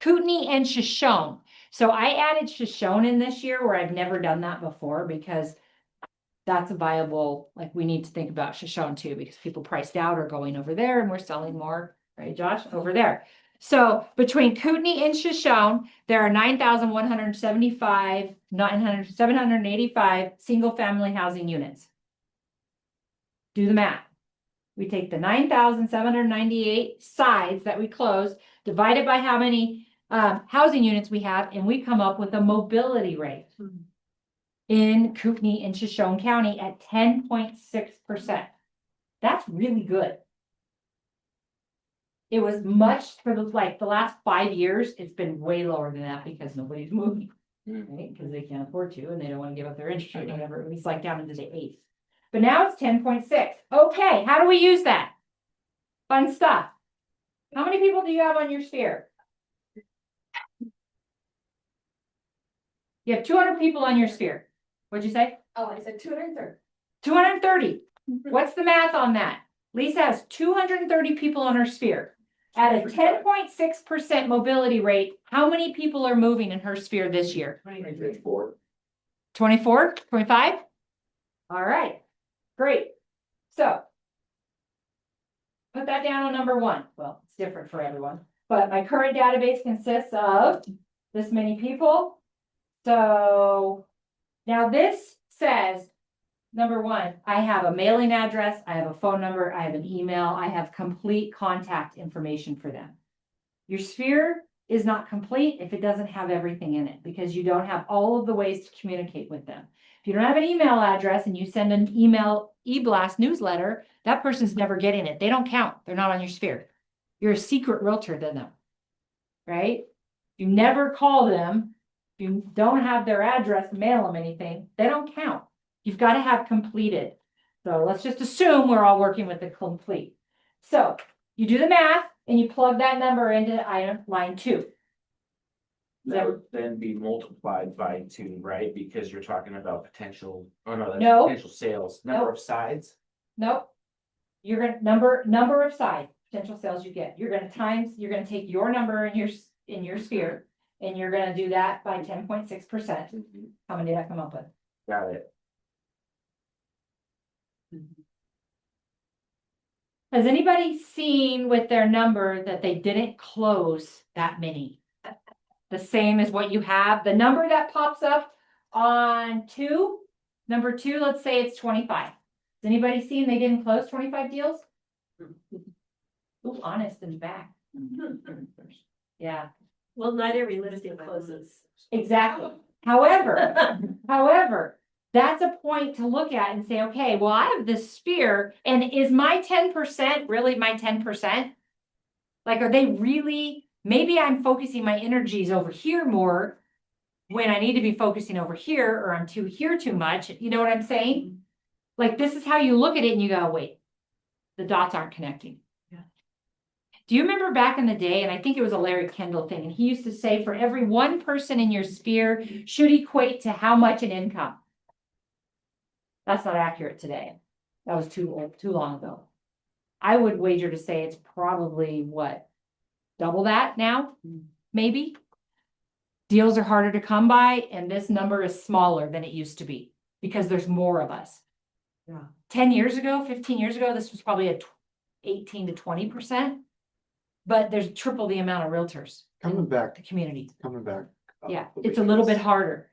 Kootenai and Shoshone. So I added Shoshone in this year where I've never done that before because that's a viable, like we need to think about Shoshone too, because people priced out are going over there and we're selling more, right, Josh, over there. So between Kootenai and Shoshone, there are 785 single family housing units. Do the math. We take the 9,798 sides that we closed, divided by how many housing units we have, and we come up with a mobility rate in Kootenai and Shoshone County at 10.6%. That's really good. It was much for the last 5 years, it's been way lower than that because nobody's moving, right? Because they can't afford to and they don't want to give up their interest rate or whatever. It's like down into the 8th. But now it's 10.6. Okay, how do we use that? Fun stuff. How many people do you have on your sphere? You have 200 people on your sphere. What'd you say? Oh, I said 230. 230. What's the math on that? Lisa has 230 people on her sphere. At a 10.6% mobility rate, how many people are moving in her sphere this year? 24, 25? All right, great. So. Put that down on number one. Well, it's different for everyone, but my current database consists of this many people. So now this says, number one, I have a mailing address, I have a phone number, I have an email, I have complete contact information for them. Your sphere is not complete if it doesn't have everything in it, because you don't have all of the ways to communicate with them. If you don't have an email address and you send an email e-blast newsletter, that person's never getting it. They don't count. They're not on your sphere. You're a secret realtor to them, right? You never call them. If you don't have their address, mail them anything, they don't count. You've got to have completed. So let's just assume we're all working with the complete. So you do the math and you plug that number into item line 2. That would then be multiplied by 2, right? Because you're talking about potential, oh no, that's No. potential sales, number of sides. Nope. You're gonna number of sides, potential sales you get. You're gonna take your number in your sphere, and you're gonna do that by 10.6%. How many did I come up with? Got it. Has anybody seen with their number that they didn't close that many? The same as what you have, the number that pops up on number 2, let's say it's 25. Has anybody seen they didn't close 25 deals? Ooh, honest in the back. Yeah, Well, not every listing closes. exactly. However, that's a point to look at and say, okay, well, I have this sphere, and is my 10% really my 10%? Like, are they really, maybe I'm focusing my energies over here more when I need to be focusing over here, or I'm here too much. You know what I'm saying? Like, this is how you look at it and you go, wait, the dots aren't connecting. Yeah. Do you remember back in the day, and I think it was a Larry Kendall thing, and he used to say for every one person in your sphere should equate to how much in income? That's not accurate today. That was too long ago. I would wager to say it's probably what? Double that now, maybe? Deals are harder to come by, and this number is smaller than it used to be because there's more of us. Yeah. 10 years ago, 15 years ago, this was probably 18 to 20%, but there's triple the amount of realtors Coming in back, the community. coming back. Yeah, it's a little bit harder.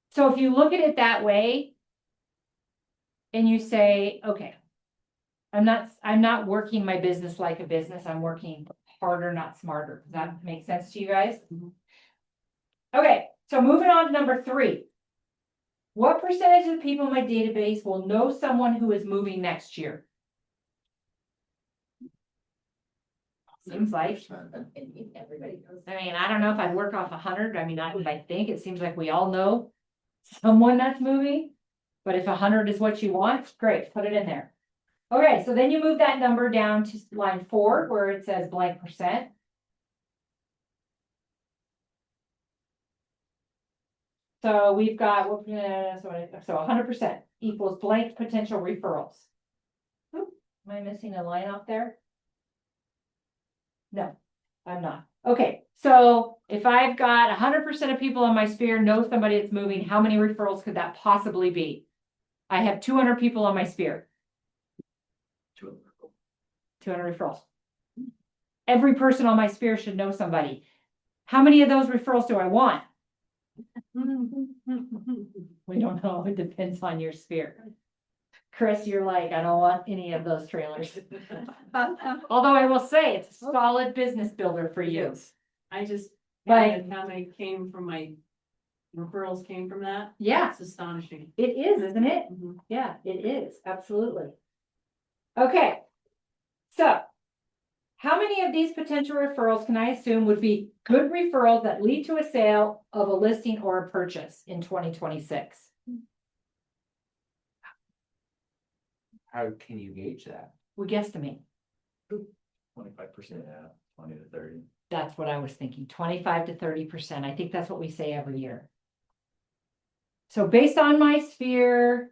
So if you look at it that way and you say, okay, I'm not working my business like a business. I'm working harder, not smarter. Does that make sense to you guys? Okay, so moving on to number 3. What percentage of the people in my database will know someone who is moving next year? Seems like, Everybody knows. I mean, I don't know if I'd work off 100. I mean, I think it seems like we all know someone that's moving. But if 100 is what you want, great, put it in there. Okay, so then you move that number down to line 4 where it says blank percent. So we've got, so 100% equals blank potential referrals. Oop, am I missing a line up there? No, I'm not. Okay, so if I've got 100% of people in my sphere know somebody that's moving, how many referrals could that possibly be? I have 200 people on my sphere. 200 referrals. Every person on my sphere should know somebody. How many of those referrals do I want? We don't know. It depends on your sphere. Chris, you're like, I don't want any of those trailers. Although I will say it's a solid business builder for you. I just, But- and how many came from my referrals came from that? Yeah, It's astonishing. it is, isn't it? Mhm. Yeah, it is. Absolutely. Okay. So how many of these potential referrals can I assume would be good referrals that lead to a sale of a listing or a purchase in 2026? How can you gauge that? We guesstimate. 25%, yeah, 20 to 30. That's what I was thinking, 25 to 30%. I think that's what we say every year. So based on my sphere,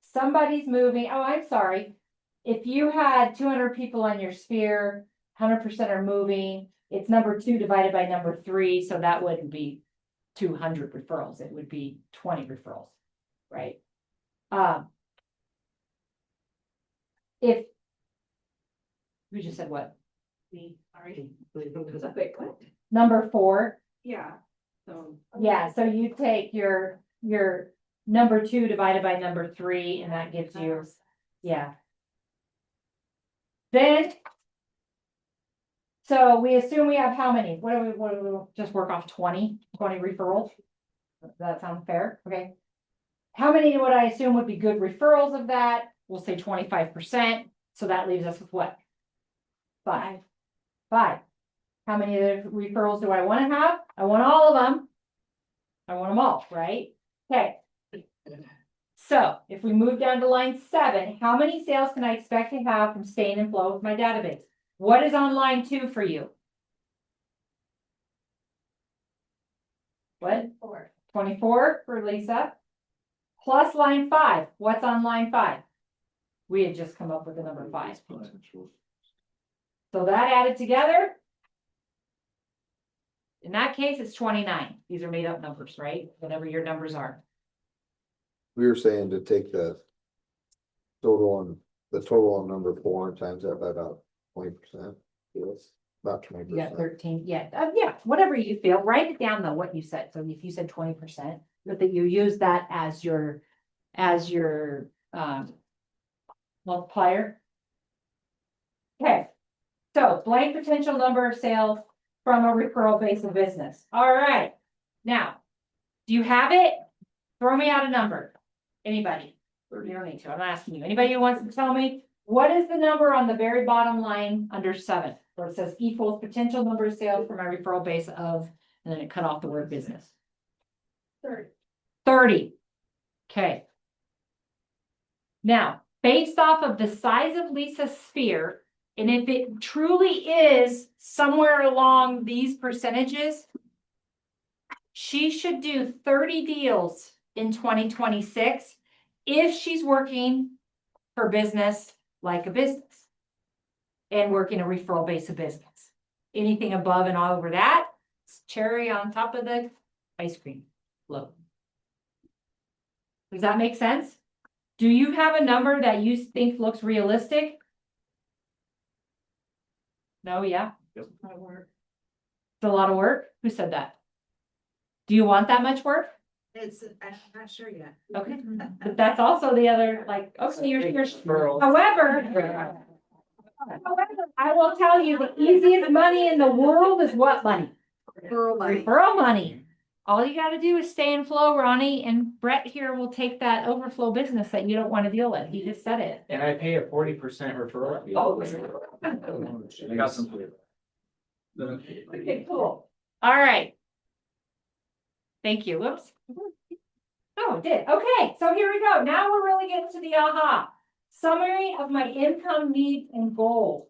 somebody's moving. Oh, I'm sorry. If you had 200 people on your sphere, 100% are moving. It's number 2 divided by number 3, so that wouldn't be 200 referrals. It would be 20 referrals, right? If we just said what? Sorry. Number 4. Yeah, so. Yeah, so you take your number 2 divided by number 3, and that gives you, yeah. Then. So we assume we have how many? What do we just work off 20 referrals? Does that sound fair? Okay. How many would I assume would be good referrals of that? We'll say 25%. So that leaves us with what? 5. How many of the referrals do I want to have? I want all of them. I want them all, right? Okay. So if we move down to line 7, how many sales can I expect to have from staying in flow with my database? What is on line 2 for you? What? 24 for Lisa. Plus line 5. What's on line 5? We had just come up with the number 5. So that added together. In that case, it's 29. These are made up numbers, right? Whatever your numbers are. We were saying to take the total on number 4 and times that by about 20%. Yes, about 20%. Yeah, 13. Yeah, yeah, whatever you feel. Write it down though, what you said. So if you said 20%, but that you use that as your multiplier. Okay, so blank potential number of sales from a referral base of business. All right, now, do you have it? Throw me out a number. Anybody? You don't need to. I'm asking you. Anybody who wants to tell me what is the number on the very bottom line under 7, where it says equals potential number of sales from a referral base of, and then it cut off the word business. 30. Okay. Now, based off of the size of Lisa's sphere, and if it truly is somewhere along these percentages, she should do 30 deals in 2026 if she's working her business like a business and working a referral base of business. Anything above and all over that, it's cherry on top of the ice cream. Look. Does that make sense? Do you have a number that you think looks realistic? No, yeah. Yep. It's a lot of work. Who said that? Do you want that much work? I'm not sure yet. Okay, but that's also the other, like, okay, however, I will tell you the easiest money in the world is what money? Referral money. All you gotta do is stay in flow, Ronnie, and Brett here will take that overflow business that you don't want to deal with. He just said it. And I pay a 40% referral fee. Oh. I got some flavor. Okay, cool. All right. Thank you. Whoops. Oh, it did. Okay, so here we go. Now we're really getting to the aha. Summary of my income needs and goals.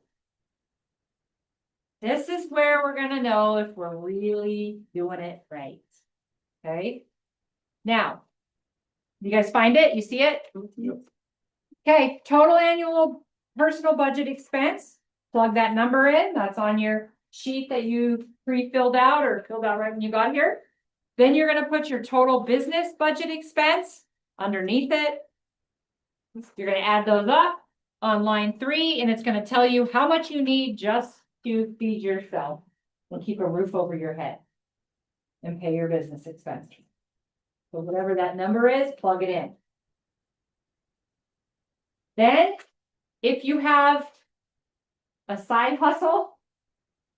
This is where we're gonna know if we're really doing it right. Okay. Now, you guys find it? You see it? Yep. Okay, total annual personal budget expense. Plug that number in. That's on your sheet that you pre-filled out or filled out right when you got here. Then you're going to put your total business budget expense underneath it. You're going to add those up on line 3, and it's going to tell you how much you need just to feed yourself and keep a roof over your head and pay your business expenses. So whatever that number is, plug it in. Then, if you have a side hustle,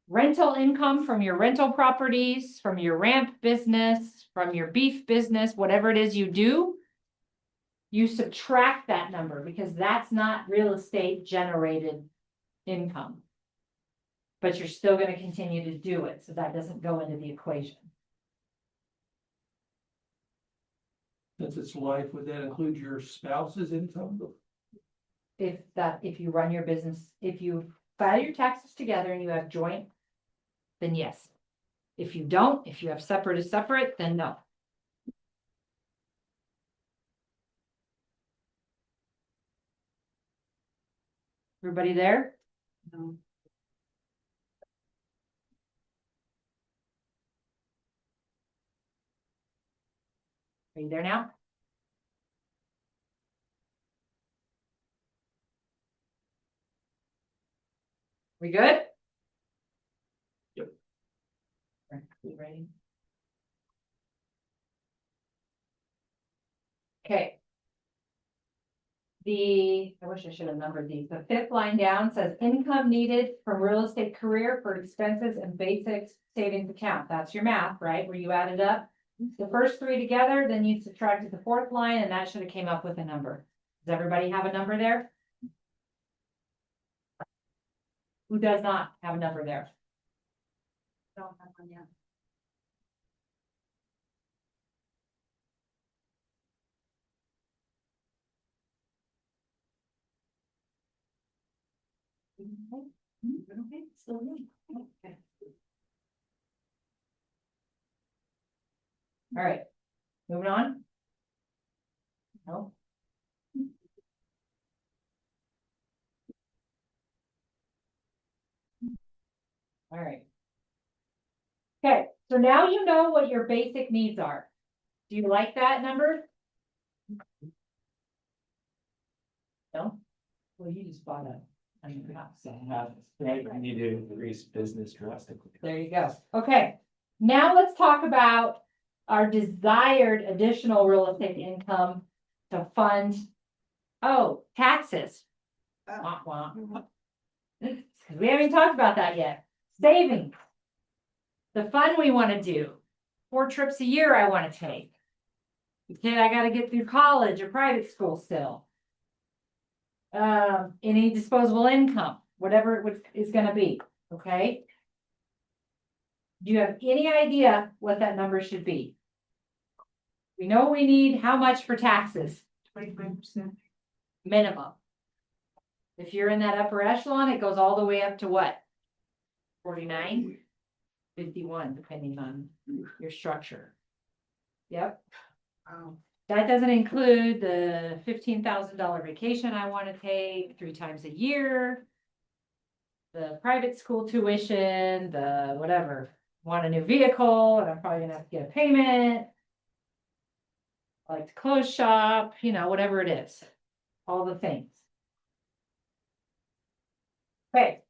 rental income from your rental properties, from your ramp business, from your beef business, whatever it is you do, you subtract that number because that's not real estate generated income. But you're still going to continue to do it, so that doesn't go into the equation. Since it's life, would that include your spouse's income? If you run your business, if you file your taxes together and you have joint, then yes. If you don't, if you have separate is separate, then no. Everybody there? No. Are you there now? We good? Yep. You ready? Okay. I wish I should have numbered these. The fifth line down says income needed from real estate career for expenses and basic savings account. That's your math, right? Where you added up the first three together, then you subtracted the fourth line, and that should have came up with a number. Does everybody have a number there? Who does not have a number there? Don't have one yet. Okay, still me. Okay. All right, moving on. No. All right. Okay, so now you know what your basic needs are. Do you like that number? No? Well, you just bought a new house. We need to increase business drastically. There you go. Okay, now let's talk about our desired additional real estate income to fund. Oh, taxes. Wah, wah. We haven't even talked about that yet. Savings. The fun we want to do. 4 trips a year I want to take. Okay, I got to get through college or private school still. Any disposable income, whatever it is going to be. Okay. Do you have any idea what that number should be? We know we need how much for taxes? 25%. Minimum. If you're in that upper echelon, it goes all the way up to what? 49? 51, depending on your structure. Yep. That doesn't include the $15,000 vacation I want to take 3 times a year. The private school tuition, the whatever, want a new vehicle, and I'm probably gonna have to get a payment. I like to clothes shop, you know, whatever it is, all the things. Okay.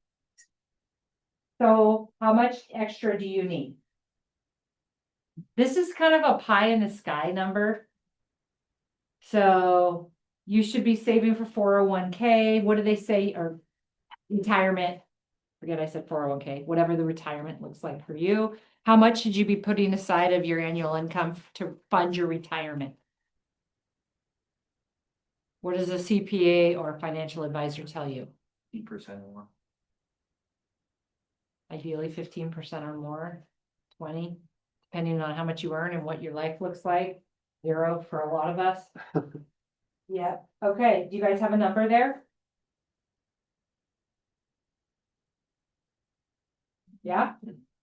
So how much extra do you need? This is kind of a pie in the sky number. So you should be saving for 401k. What do they say? Or retirement. Forget I said 401k, whatever the retirement looks like for you. How much should you be putting aside of your annual income to fund your retirement? What does a CPA or a financial advisor tell you? 15% or more. Ideally 15% or more, 20, depending on how much you earn and what your life looks like. 0 for a lot of us. Yeah, okay, do you guys have a number there? Yeah,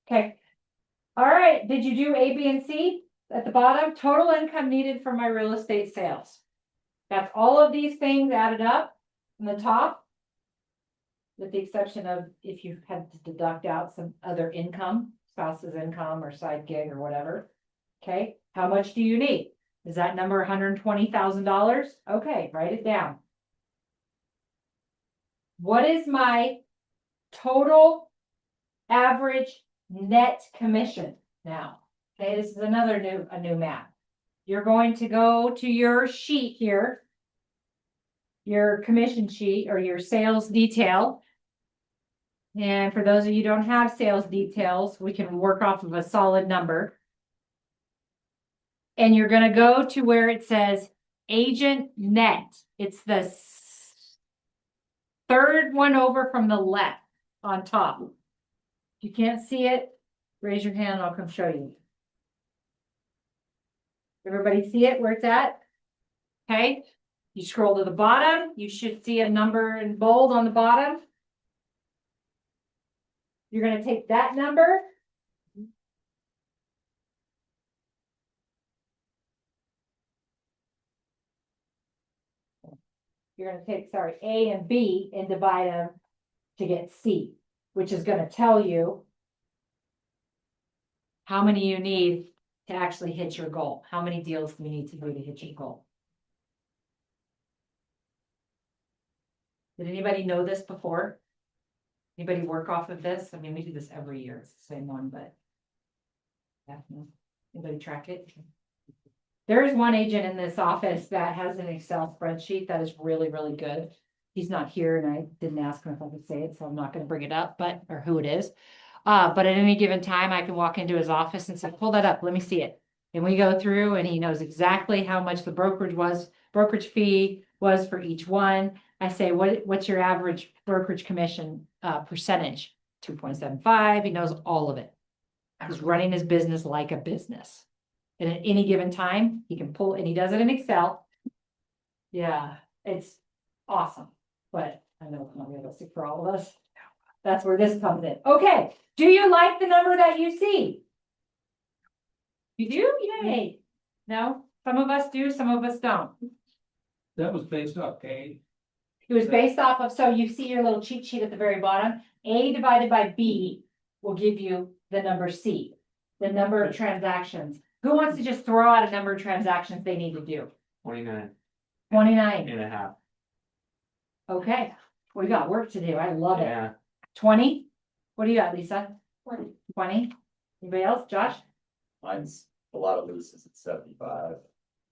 okay. All right, did you do A, B, and C? At the bottom, total income needed for my real estate sales. That's all of these things added up in the top. With the exception of if you had to deduct out some other income, spouse's income or side gig or whatever. Okay, how much do you need? Is that number $120,000? Okay, write it down. What is my total average net commission now? Okay, this is another new math. You're going to go to your sheet here, your commission sheet or your sales detail. And for those of you who don't have sales details, we can work off of a solid number. And you're going to go to where it says agent net. It's the third one over from the left on top. If you can't see it, raise your hand and I'll come show you. Everybody see it where it's at? Okay. You scroll to the bottom, you should see a number in bold on the bottom. You're going to take that number. You're going to take, sorry, A and B and divide them to get C, which is going to tell you how many you need to actually hit your goal? How many deals do you need to do to hit your goal? Did anybody know this before? Anybody work off of this? I mean, we do this every year, it's the same one, but. Yeah, no. Anybody track it? There is one agent in this office that has an Excel spreadsheet that is really, really good. He's not here and I didn't ask him if I could say it, so I'm not gonna bring it up, or who it is. But at any given time, I can walk into his office and say, pull that up, let me see it. And we go through and he knows exactly how much the brokerage fee was for each one. I say, what's your average brokerage commission percentage? 2.75. He knows all of it. He's running his business like a business. And at any given time, he can pull, and he does it in Excel. Yeah, it's awesome, but I know it's not realistic for all of us. That's where this comes in. Okay, do you like the number that you see? You do? Yay. No, some of us do, some of us don't. That was based off A. It was based off of, so you see your little cheat sheet at the very bottom, A divided by B will give you the number C, the number of transactions. Who wants to just throw out a number of transactions they need to do? 29 29. and a half. Okay, we got work to do. I love it. Yeah. 20? What do you got, Lisa? 20? Anybody else? Josh? Mine's a lot of leases at 75.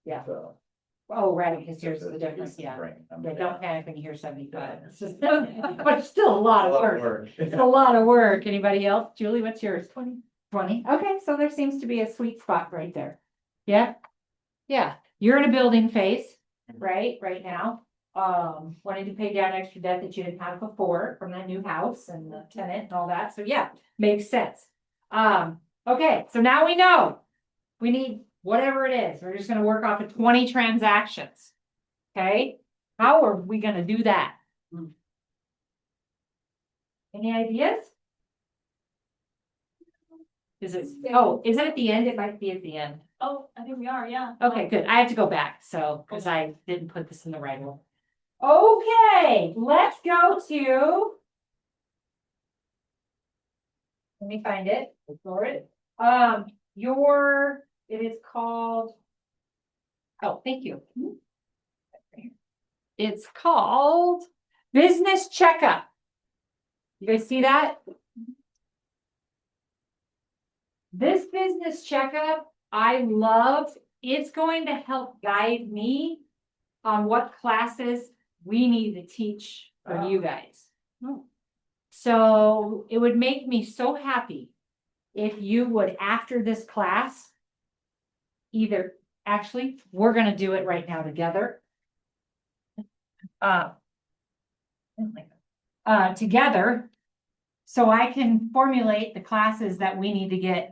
Yeah. So. Oh, right, because yours is the difference, Leases yeah. bring- Yeah, don't panic when you hear 75. It's just, but it's still a lot of work. work. It's a lot of work. Anybody else? Julie, what's yours? 20. 20. Okay, so there seems to be a sweet spot right there. Yeah. Yeah, you're in a building phase, right now. Wanting to pay down extra debt that you didn't have before from that new house and the tenant and all that. So yeah, makes sense. Okay, so now we know we need whatever it is. We're just gonna work off of 20 transactions. Okay, how are we gonna do that? Any ideas? Is it at the end? It might be at the end. Oh, I think we are, yeah. Okay, good. I have to go back, so, because I didn't put this in the right one. Okay, let's go to. Let me find it, look for it. It is called. Oh, thank you. It's called Business Checkup. You guys see that? This business checkup, I love. It's going to help guide me on what classes we need to teach for you guys. So it would make me so happy if you would, after this class, actually, we're going to do it right now together. Together, so I can formulate the classes that we need to get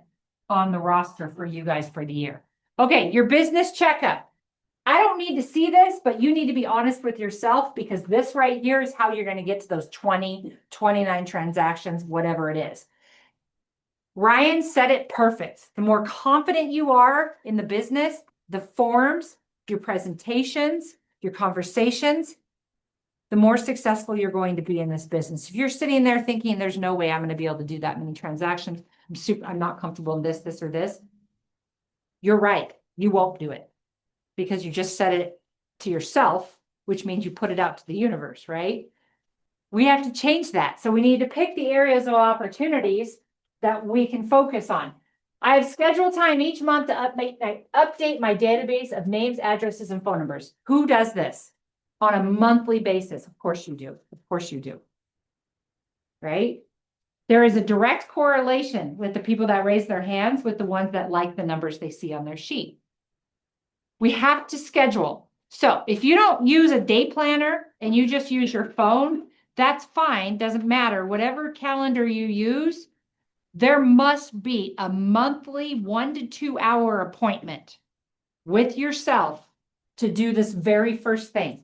on the roster for you guys for the year. Okay, your business checkup. I don't need to see this, but you need to be honest with yourself, because this right here is how you're going to get to those 20, 29 transactions, whatever it is. Ryan said it perfect. The more confident you are in the business, the forms, your presentations, your conversations, the more successful you're going to be in this business. If you're sitting there thinking there's no way I'm going to be able to do that many transactions, I'm not comfortable in this or this, you're right. You won't do it because you just said it to yourself, which means you put it out to the universe, right? We have to change that. So we need to pick the areas of opportunities that we can focus on. I have scheduled time each month to update my database of names, addresses, and phone numbers. Who does this on a monthly basis? Of course you do. Of course you do. Right? There is a direct correlation with the people that raise their hands with the ones that like the numbers they see on their sheet. We have to schedule. So if you don't use a day planner and you just use your phone, that's fine. Doesn't matter. Whatever calendar you use, there must be a monthly 1 to 2 hour appointment with yourself to do this very first thing.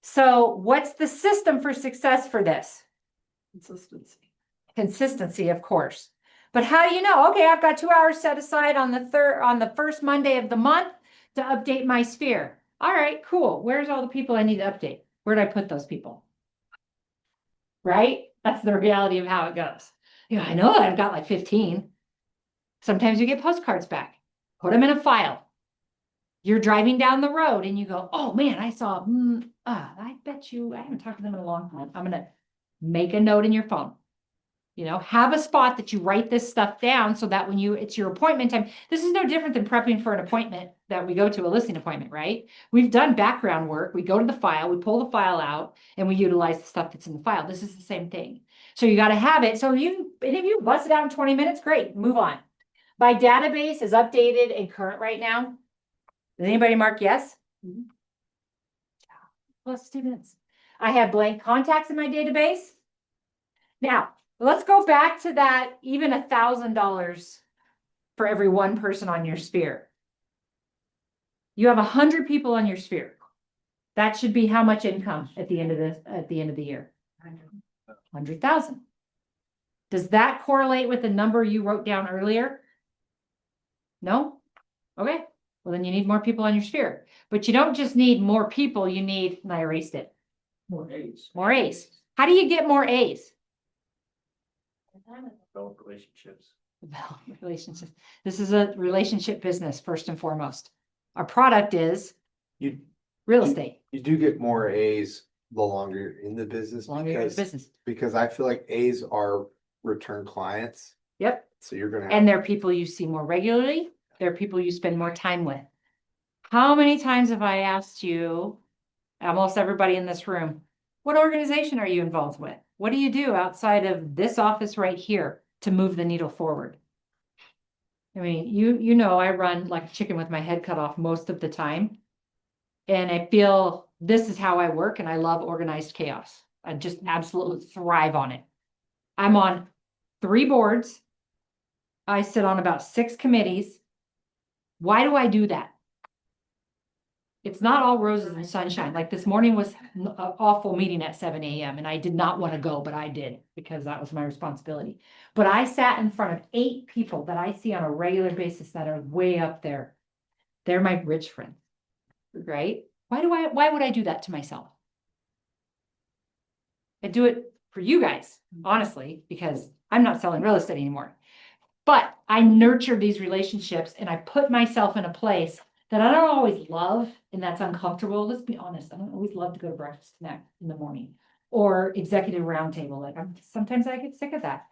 So what's the system for success for this? Consistency, of course. But how do you know? Okay, I've got 2 hours set aside on the first Monday of the month to update my sphere. All right, cool. Where's all the people I need to update? Where did I put those people? Right? That's the reality of how it goes. Yeah, I know I've got like 15. Sometimes you get postcards back. Put them in a file. You're driving down the road and you go, oh man, I saw, I bet you, I haven't talked to them in a long time. I'm gonna make a note in your phone. You know, have a spot that you write this stuff down so that when it's your appointment time, this is no different than prepping for an appointment that we go to, a listing appointment, right? We've done background work. We go to the file, we pull the file out and we utilize the stuff that's in the file. This is the same thing. So you got to have it. So if you bust it out in 20 minutes, great, move on. My database is updated and current right now. Does anybody mark yes? Plus 2 minutes. I have blank contacts in my database. Now, let's go back to that, even $1,000 for every one person on your sphere. You have 100 people on your sphere. That should be how much income at the end of the year? 100,000. Does that correlate with the number you wrote down earlier? No? Okay. Well, then you need more people on your sphere. But you don't just need more people, you need, and I erased it. More A's. More A's. How do you get more A's? Develop relationships. Develop relationships. This is a relationship business, first and foremost. Our product is You, real estate. you do get more A's the longer you're in the business Longer you're in because, business. because I feel like A's are return clients. Yep. So you're gonna have. And they're people you see more regularly. They're people you spend more time with. How many times have I asked you, almost everybody in this room, what organization are you involved with? What do you do outside of this office right here to move the needle forward? I mean, you know, I run like a chicken with my head cut off most of the time. And I feel this is how I work, and I love organized chaos. I just absolutely thrive on it. I'm on 3 boards. I sit on about 6 committees. Why do I do that? It's not all roses and sunshine. Like this morning was an awful meeting at 7 a.m. and I did not want to go, but I did because that was my responsibility. But I sat in front of 8 people that I see on a regular basis that are way up there. They're my rich friends, right? Why would I do that to myself? I do it for you guys, honestly, because I'm not selling real estate anymore. But I nurture these relationships and I put myself in a place that I don't always love, and that's uncomfortable. Let's be honest. I don't always love to go to Breakfast Connect in the morning or executive roundtable. Like sometimes I get sick of that,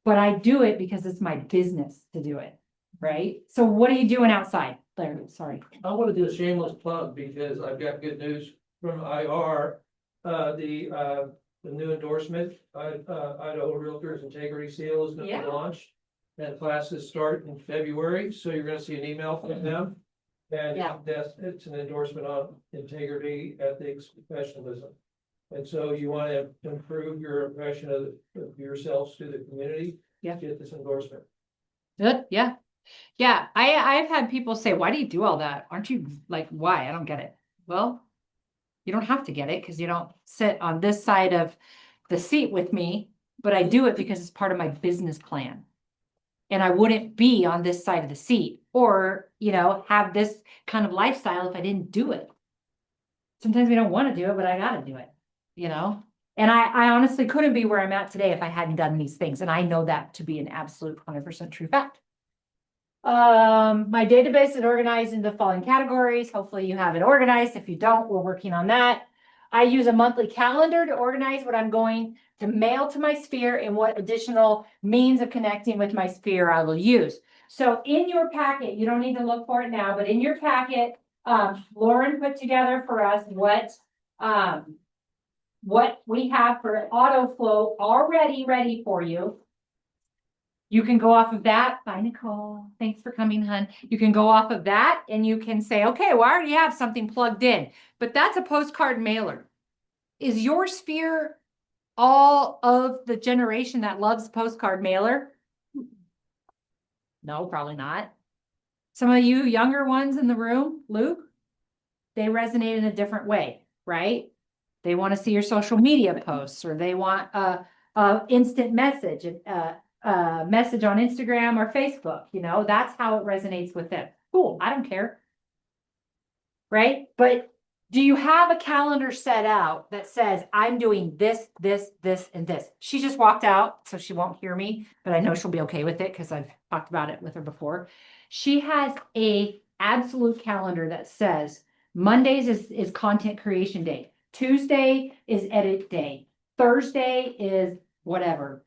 but I do it because it's my business to do it. Right. So what are you doing outside? Larry, sorry. I want to do a shameless plug because I've got good news from IR. The new endorsement, Idaho Realtors Integrity Seal is going to Yeah. be launched. And classes start in February, so you're going to see an email from them. And Yeah. it's an endorsement on integrity, ethics, professionalism. And so you want to improve your impression of yourselves to the community. Yeah. Get this endorsement. Good. Yeah. Yeah. I've had people say, why do you do all that? Aren't you like, why? I don't get it. Well, you don't have to get it because you don't sit on this side of the seat with me, but I do it because it's part of my business plan. And I wouldn't be on this side of the seat or, you know, have this kind of lifestyle if I didn't do it. Sometimes we don't want to do it, but I got to do it, you know? And I honestly couldn't be where I'm at today if I hadn't done these things. And I know that to be an absolute 100% true fact. My database is organized into the following categories. Hopefully you have it organized. If you don't, we're working on that. I use a monthly calendar to organize what I'm going to mail to my sphere and what additional means of connecting with my sphere I will use. So in your packet, you don't need to look for it now, but in your packet, Lauren put together for us what we have for auto flow already ready for you. You can go off of that. Bye, Nicole. Thanks for coming, hon. You can go off of that and you can say, okay, well, I already have something plugged in, but that's a postcard mailer. Is your sphere all of the generation that loves postcard mailer? No, probably not. Some of you younger ones in the room, Luke, they resonate in a different way, right? They want to see your social media posts, or they want a instant message, message on Instagram or Facebook. You know, that's how it resonates with them. Cool. I don't care. Right. But do you have a calendar set out that says, I'm doing this, this, this, and this? She just walked out, so she won't hear me, but I know she'll be okay with it because I've talked about it with her before. She has a absolute calendar that says Mondays is content creation day. Tuesday is edit day. Thursday is whatever.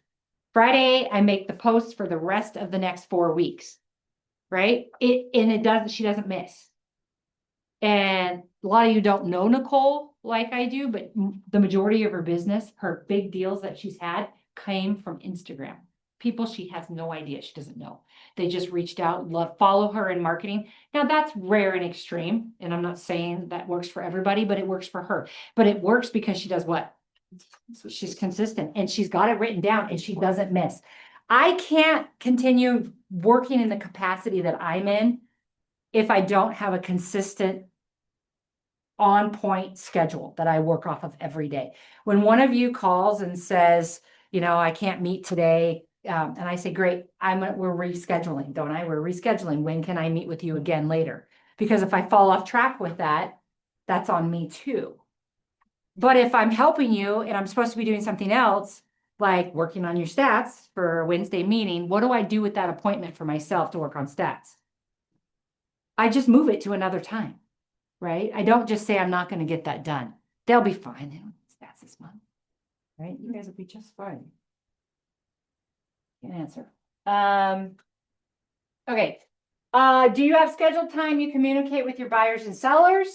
Friday, I make the posts for the rest of the next 4 weeks. Right? She doesn't miss. And a lot of you don't know Nicole like I do, but the majority of her business, her big deals that she's had came from Instagram. People she has no idea, she doesn't know. They just reached out, follow her in marketing. Now that's rare and extreme. And I'm not saying that works for everybody, but it works for her. But it works because she does what? She's consistent and she's got it written down and she doesn't miss. I can't continue working in the capacity that I'm in if I don't have a consistent on point schedule that I work off of every day. When one of you calls and says, you know, I can't meet today, and I say, great, we're rescheduling, don't I? We're rescheduling. When can I meet with you again later? Because if I fall off track with that, that's on me too. But if I'm helping you and I'm supposed to be doing something else, like working on your stats for a Wednesday meeting, what do I do with that appointment for myself to work on stats? I just move it to another time, right? I don't just say I'm not going to get that done. They'll be fine. They don't need stats this month, right? You guys will be just fine. Can answer. Okay. Do you have scheduled time you communicate with your buyers and sellers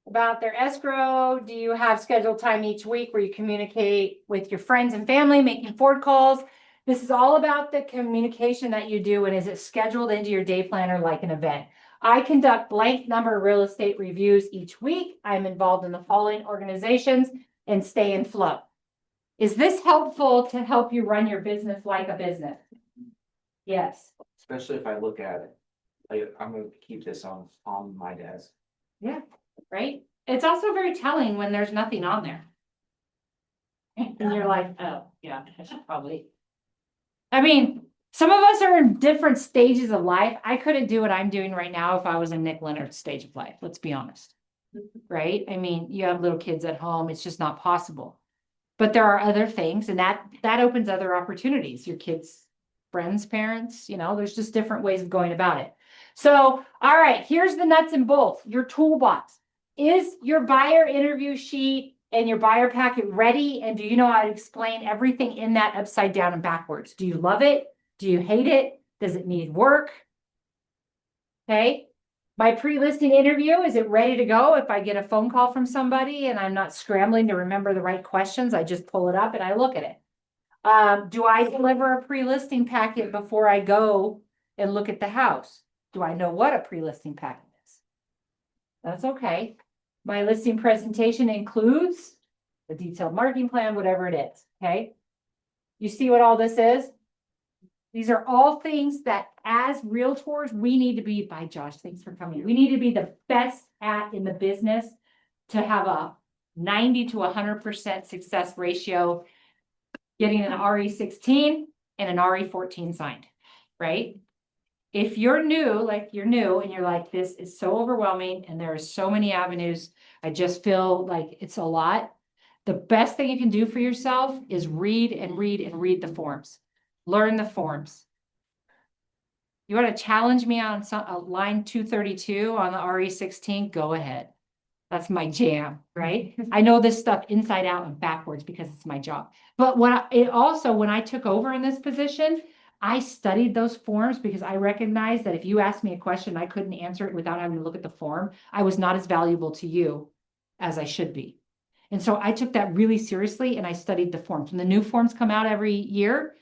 about their escrow? Do you have scheduled time each week where you communicate with your friends and family, making forward calls? This is all about the communication that you do, and is it scheduled into your day planner like an event? I conduct blank number real estate reviews each week. I'm involved in the following organizations and stay in flow. Is this helpful to help you run your business like a business? Yes. Especially if I look at it, like, I'm gonna keep this on my desk. Yeah, right? It's also very telling when there's nothing on there. And you're like, oh, yeah, I should probably. I mean, some of us are in different stages of life. I couldn't do what I'm doing right now if I was in Nick Leonard's stage of life. Let's be honest. Right? I mean, you have little kids at home. It's just not possible. But there are other things, and that opens other opportunities. Your kids, friends, parents, you know, there's just different ways of going about it. So, all right, here's the nuts and bolts, your toolbox. Is your buyer interview sheet and your buyer packet ready? And do you know how to explain everything in that upside down and backwards? Do you love it? Do you hate it? Does it need work? Okay. My pre-listing interview, is it ready to go? If I get a phone call from somebody and I'm not scrambling to remember the right questions, I just pull it up and I look at it. Do I deliver a pre-listing packet before I go and look at the house? Do I know what a pre-listing packet is? That's okay. My listing presentation includes the detailed marketing plan, whatever it is, okay? You see what all this is? These are all things that as realtors, we need to be, by Josh, thanks for coming. We need to be the best at in the business to have a 90 to 100% success ratio, getting an RE16 and an RE14 signed, right? If you're new, like you're new and you're like, this is so overwhelming and there are so many avenues, I just feel like it's a lot. The best thing you can do for yourself is read and read and read the forms. Learn the forms. You want to challenge me on line 232 on the RE16? Go ahead. That's my jam, right? I know this stuff inside out and backwards because it's my job. But when I took over in this position, I studied those forms because I recognized that if you asked me a question, I couldn't answer it without having to look at the form. I was not as valuable to you as I should be. And so I took that really seriously and I studied the forms. When the new forms come out every year,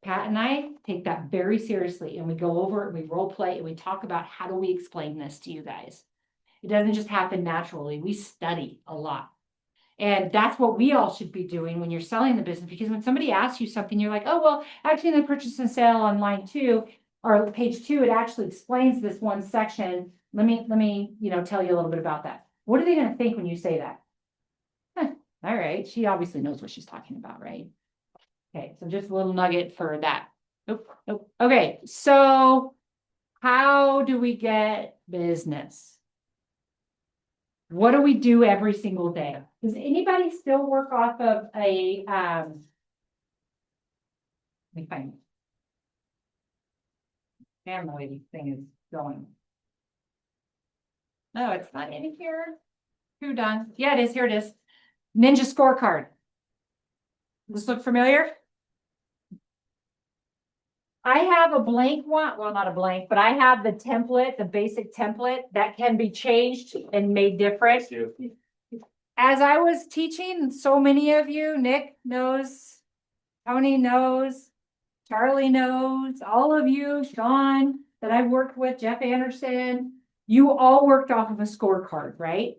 Pat and I take that very seriously and we go over it, we role play and we talk about how do we explain this to you guys. It doesn't just happen naturally. We study a lot. And that's what we all should be doing when you're selling the business, because when somebody asks you something, you're like, oh, well, actually in the purchase and sale on line 2 or page 2, it actually explains this one section. Let me, tell you a little bit about that. What are they going to think when you say that? All right. She obviously knows what she's talking about, right? Okay. So just a little nugget for that. Nope. Okay. So how do we get business? What do we do every single day? Does anybody still work off of a, let me find. Family thing is going. No, it's not in here. Who done? Yeah, it is. Here it is. Ninja scorecard. Does this look familiar? I have a blank one, well, not a blank, but I have the template, the basic template that can be changed and made different. As I was teaching, so many of you, Nick knows, Tony knows, Charlie knows, all of you, Sean, that I've worked with, Jeff Anderson, you all worked off of a scorecard, right?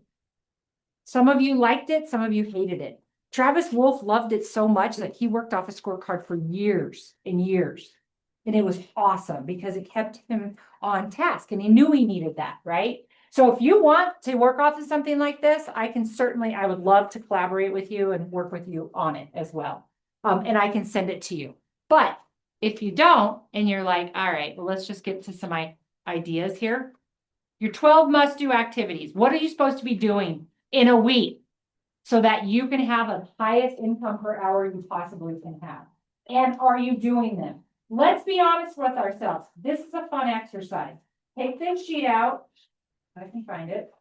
Some of you liked it, some of you hated it. Travis Wolf loved it so much that he worked off a scorecard for years and years. And it was awesome because it kept him on task and he knew he needed that, right? So if you want to work off of something like this, I would love to collaborate with you and work with you on it as well. And I can send it to you. But if you don't, and you're like, all right, well, let's just get to some ideas here. Your 12 must-do activities. What are you supposed to be doing in a week so that you can have the highest income per hour you possibly can have? And are you doing them? Let's be honest with ourselves. This is a fun exercise. Take this sheet out. I can find it.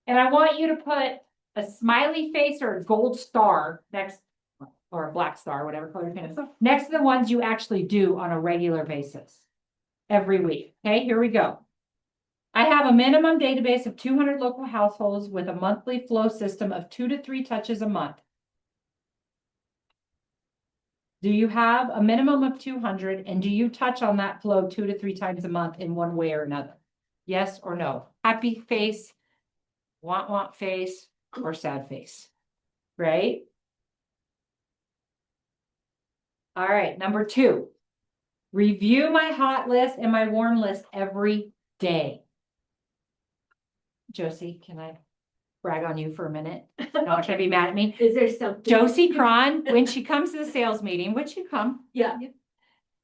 And I want you to put a smiley face or a gold star next, or a black star, whatever color your pen is, next to the ones you actually do on a regular basis every week. Okay, here we go. I have a minimum database of 200 local households with a monthly flow system of 2 to 3 touches a month. Do you have a minimum of 200 and do you touch on that flow 2 to 3 times a month in one way or another? Yes or no? Happy face, want face, or sad face, right? All right, number 2, review my hot list and my warm list every day. Josie, can I brag on you for a minute? Don't try to be mad at me. Is there something? Josie Cron, when she comes to the sales meeting, which you come. Yeah.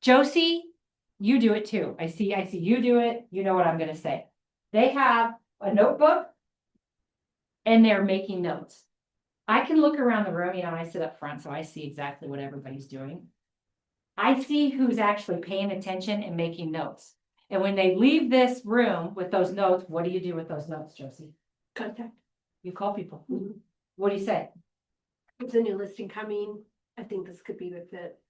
Josie, you do it too. I see you do it. You know what I'm gonna say. They have a notebook and they're making notes. I can look around the room, I sit up front, so I see exactly what everybody's doing. I see who's actually paying attention and making notes. And when they leave this room with those notes, what do you do with those notes, Josie? Contact. You call people. Mhm. What do you say? There's a new listing coming. I think this could be the fit.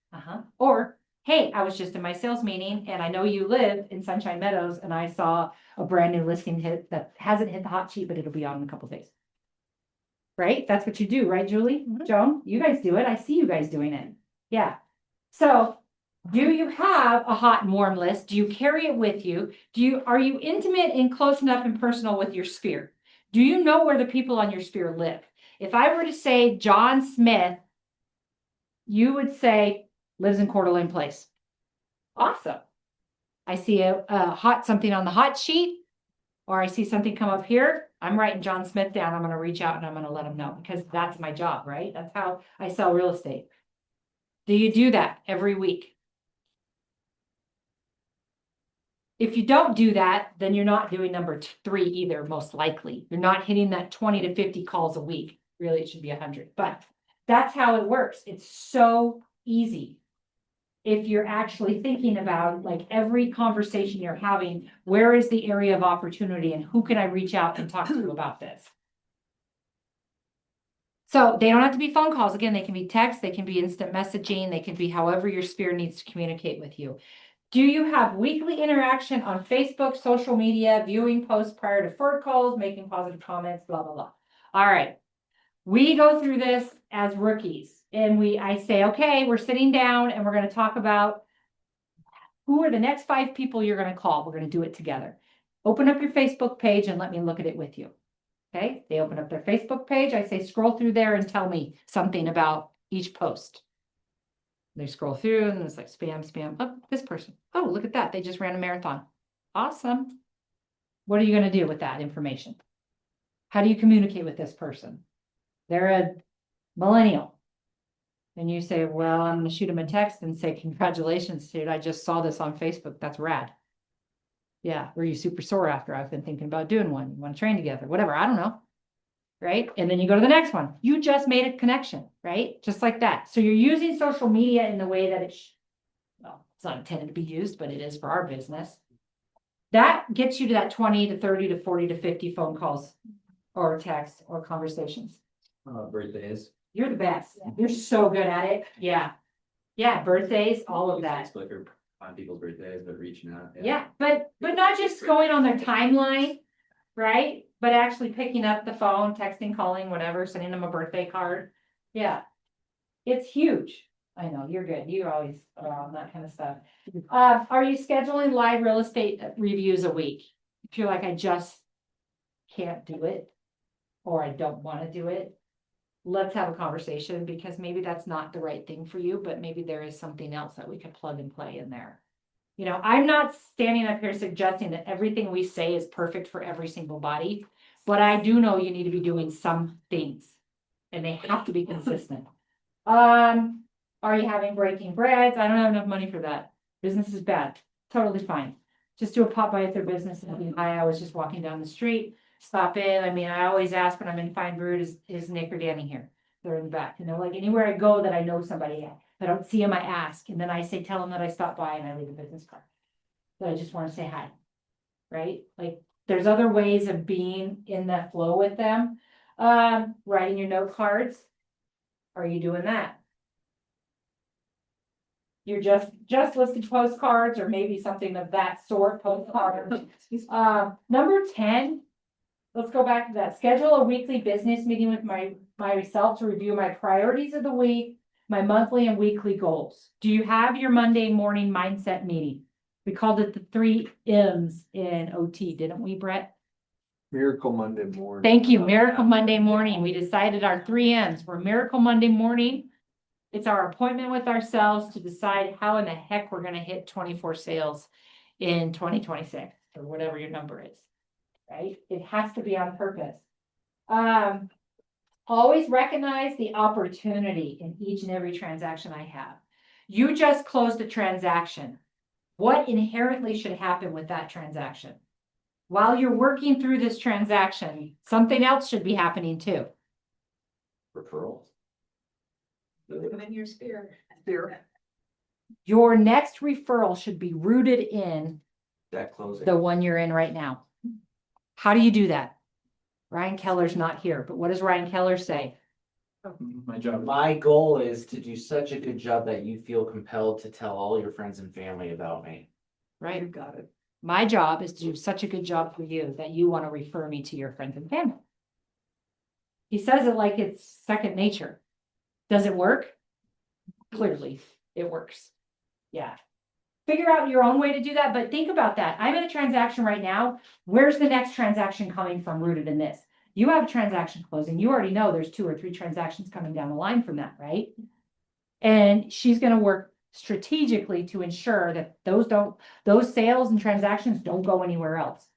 Or, hey, I was just in my sales meeting and I know you live in Sunshine Meadows and I saw a brand new listing hit that hasn't hit the hot sheet, but it'll be out in a couple days. Right? That's what you do, right, Julie? Joan, you guys do it. I see you guys doing it. Yeah. So do you have a hot and warm list? Do you carry it with you? Are you intimate and close enough and personal with your sphere? Do you know where the people on your sphere live? If I were to say John Smith, you would say lives in Coeur d'Alene Place. Awesome. I see something on the hot sheet, or I see something come up here. I'm writing John Smith down. I'm going to reach out and I'm going to let him know because that's my job, right? That's how I sell real estate. Do you do that every week? If you don't do that, then you're not doing number 3 either, most likely. You're not hitting that 20 to 50 calls a week. Really, it should be 100, but that's how it works. It's so easy. If you're actually thinking about like every conversation you're having, where is the area of opportunity and who can I reach out and talk to about this? So they don't have to be phone calls. Again, they can be text, they can be instant messaging, they can be however your sphere needs to communicate with you. Do you have weekly interaction on Facebook, social media, viewing posts prior to phone calls, making positive comments, blah, blah, blah. All right. We go through this as rookies and I say, okay, we're sitting down and we're going to talk about who are the next 5 people you're going to call. We're going to do it together. Open up your Facebook page and let me look at it with you. Okay. They open up their Facebook page. I say, scroll through there and tell me something about each post. They scroll through and it's like spam. Oh, this person. Oh, look at that. They just ran a marathon. Awesome. What are you going to do with that information? How do you communicate with this person? They're a millennial. And you say, well, I'm going to shoot them a text and say, congratulations, dude. I just saw this on Facebook. That's rad. Yeah. Were you super sore after? I've been thinking about doing one. You want to train together? Whatever. I don't know. right? And then you go to the next one. You just made a connection, right? Just like that. So you're using social media in the way that well, it's not intended to be used, but it is for our business. That gets you to that 20 to 30 to 40 to 50 phone calls or texts or conversations. Birthdays. You're the best. You're so good at it. Yeah. Yeah, birthdays, all of that. Facebook or find people's birthdays, but reaching out. Yeah, but not just going on their timeline, right? But actually picking up the phone, texting, calling, whatever, sending them a birthday card. Yeah. It's huge. I know, you're good. You always are on that kind of stuff. Are you scheduling live real estate reviews a week? If you're like, I just can't do it, or I don't want to do it, let's have a conversation, because maybe that's not the right thing for you, but maybe there is something else that we could plug and play in there. You know, I'm not standing up here suggesting that everything we say is perfect for every single body, but I do know you need to be doing some things, and they have to be consistent. Are you having breaking breads? I don't have enough money for that. Business is bad. Totally fine. Just do a pop by at their business and be, hi, I was just walking down the street. Stop in. I mean, I always ask when I'm in Fine Brood, is Nick or Danny here? They're in the back, you know, like anywhere I go that I know somebody at. If I don't see them, I ask, and then I say, tell them that I stopped by and I leave a business card. That I just want to say hi. Right? Like there's other ways of being in that flow with them. Writing your note cards. Are you doing that? You're just listed postcards, or maybe something of that sort, postcards. Number 10, let's go back to that. Schedule a weekly business meeting with myself to review my priorities of the week, my monthly and weekly goals. Do you have your Monday morning mindset meeting? We called it the 3 M's in OT, didn't we, Brett? Miracle Monday morning. Thank you, Miracle Monday morning. We decided our 3 M's were Miracle Monday morning. It's our appointment with ourselves to decide how in the heck we're gonna hit 24 sales in 2026, or whatever your number is, right? It has to be on purpose. Always recognize the opportunity in each and every transaction I have. You just closed a transaction. What inherently should happen with that transaction? While you're working through this transaction, something else should be happening too. Referrals. Come in your spirit. Your next referral should be rooted in That closing. the one you're in right now. How do you do that? Ryan Keller's not here, but what does Ryan Keller say? My job. My goal is to do such a good job that you feel compelled to tell all your friends and family about me. Right? You got it. My job is to do such a good job for you that you want to refer me to your friends and family. He says it like it's second nature. Does it work? Clearly, it works. Yeah. Figure out your own way to do that, but think about that. I'm in a transaction right now. Where's the next transaction coming from rooted in this? You have a transaction closing. You already know there's 2 or 3 transactions coming down the line from that, right? And she's going to work strategically to ensure that those sales and transactions don't go anywhere else,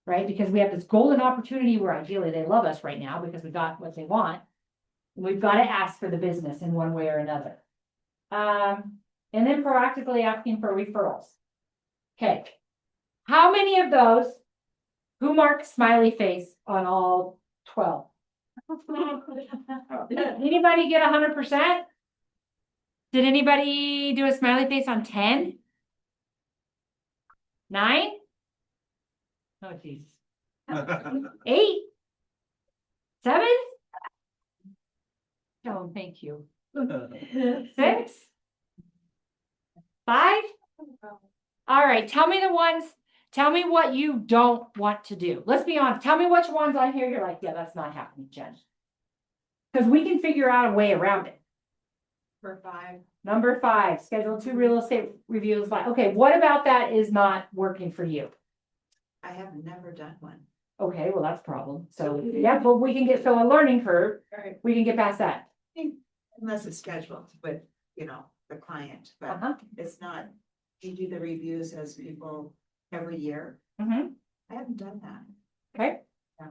right? Because we have this golden opportunity where ideally they love us right now because we got what they want. We've got to ask for the business in one way or another. And then proactively asking for referrals. Okay. How many of those, who marked smiley face on all 12? Anybody get 100%? Did anybody do a smiley face on 10? 9? Oh, geez. 8? 7? Oh, thank you. 6? 5? All right, tell me the ones, tell me what you don't want to do. Let's be honest. Tell me which ones on here you're like, yeah, that's not happening, Jen. Because we can figure out a way around it. For 5. Number 5, schedule 2 real estate reviews. Like, okay, what about that is not working for you? I have never done one. Okay, well, that's a problem. So, yeah, but we can get, so a learning curve, Right. we can get past that. Unless it's scheduled with, the client, but Uh-huh. it's not, you do the reviews as people every year. Mhm. I haven't done that. Okay. Yeah.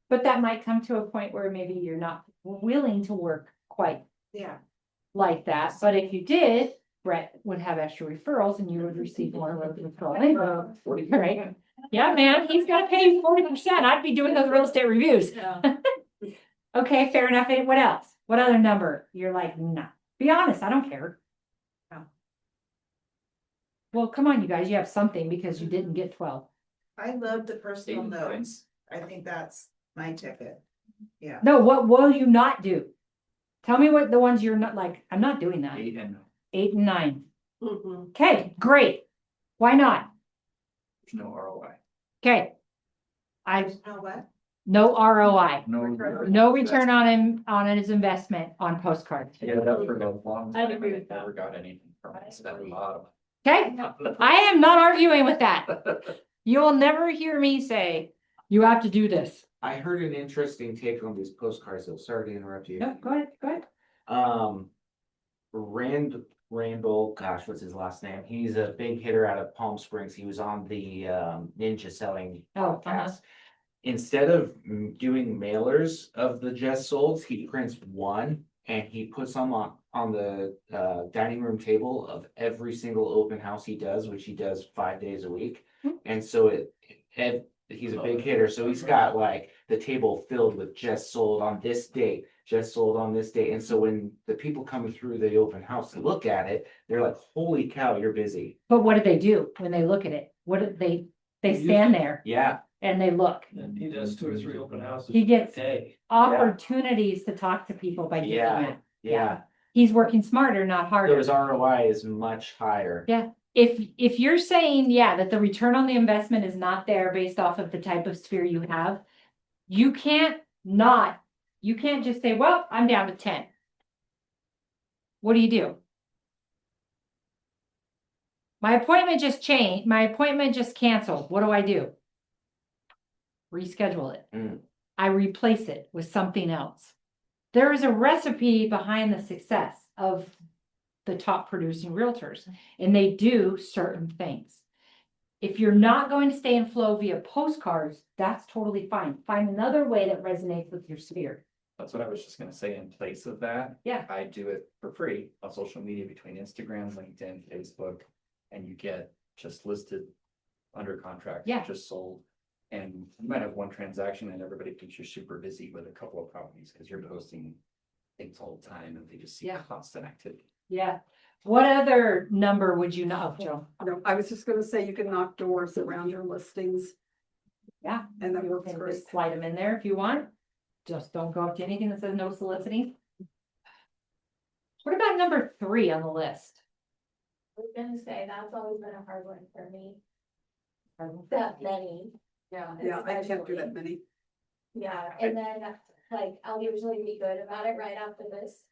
But that might come to a point where maybe you're not willing to work quite Yeah. like that. But if you did, Brett would have extra referrals and you would receive more referral. Right? Yeah, man, he's got to pay you 40%. I'd be doing those real estate reviews. Yeah. Okay, fair enough. What else? What other number? You're like, nah, be honest, I don't care. Oh. Well, come on, you guys, you have something because you didn't get 12. I love the personal 89. notes. I think that's my ticket. Yeah. No, what will you not do? Tell me what the ones you're not like, I'm not doing that. 8 and 8 and 9. Mhm. Okay, great. Why not? there's no ROI. Okay. I, You know what? no ROI, No. no return on his investment on postcards. Yeah, that for the long. I'd time, agree I with that. Never got anything from it, spent a lot of. Okay, I am not arguing with that. You will never hear me say, you have to do this. I heard an interesting take on these postcards, so sorry to interrupt you. No, go ahead, go ahead. Randall, gosh, what's his last name? He's a big hitter out of Palm Springs. He was on the Ninja Selling Oh, podcast. Instead of doing mailers of the just solds, he prints one and he puts them on the dining room table of every single open house he does, which he does 5 days a week. And so he's a big hitter, so he's got like the table filled with just sold on this date, just sold on this date. And so when the people coming through the open house look at it, they're like, holy cow, you're busy. But what do they do when they look at it? What do they stand there Yeah. and they look. And he does 2 or 3 open houses. He gets a day. opportunities to talk to people by doing Yeah. that. Yeah. He's working smarter, not So harder. his ROI is much higher. Yeah. If you're saying, yeah, that the return on the investment is not there based off of the type of sphere you have, you can't just say, well, I'm down to 10. What do? My appointment just changed, my appointment just canceled. What do I do? Reschedule it. I replace it with something else. There is a recipe behind the success of the top producing realtors, and they do certain things. If you're not going to stay in flow via postcards, that's totally fine. Find another way that resonates with your sphere. That's what I was just gonna say in place of that. Yeah. I do it for free on social media between Instagram, LinkedIn, Facebook, and you get just listed under contract. Yeah. Just sold. And you might have one transaction and everybody thinks you're super busy with a couple of properties because you're posting things all the time and they just see Yeah. constant activity. Yeah. What other number would you know, Joe? No, I was just gonna say you can knock doors around your listings. Yeah. And that You works can great. just slide them in there if you want. Just don't go up to anything that says no soliciting. What about number 3 on the list? I was gonna say, that's always been a hard one for me, that many. Yeah, I can't do that many. Yeah, and then, like, I'll usually be good about it right after this.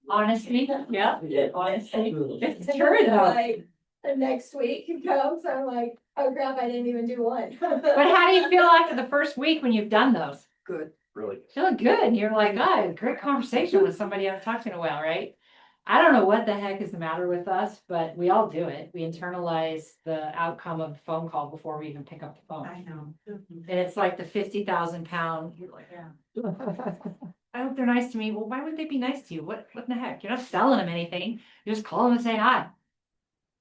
Honestly, yeah, honestly, it's true though. Like, the next week comes, I'm like, oh crap, I didn't even do one. But how do you feel after the first week when you've done those? Good. Really. Feeling good. You're like, oh, I had a great conversation with somebody I've talked to in a while, right? I don't know what the heck is the matter with us, but we all do it. We internalize the outcome of the phone call before we even pick up the phone. I know. And it's like the 50,000 pound, you're like, yeah. I hope they're nice to me. Well, why would they be nice to you? What in the heck? You're not selling them anything. You're just calling them and saying hi.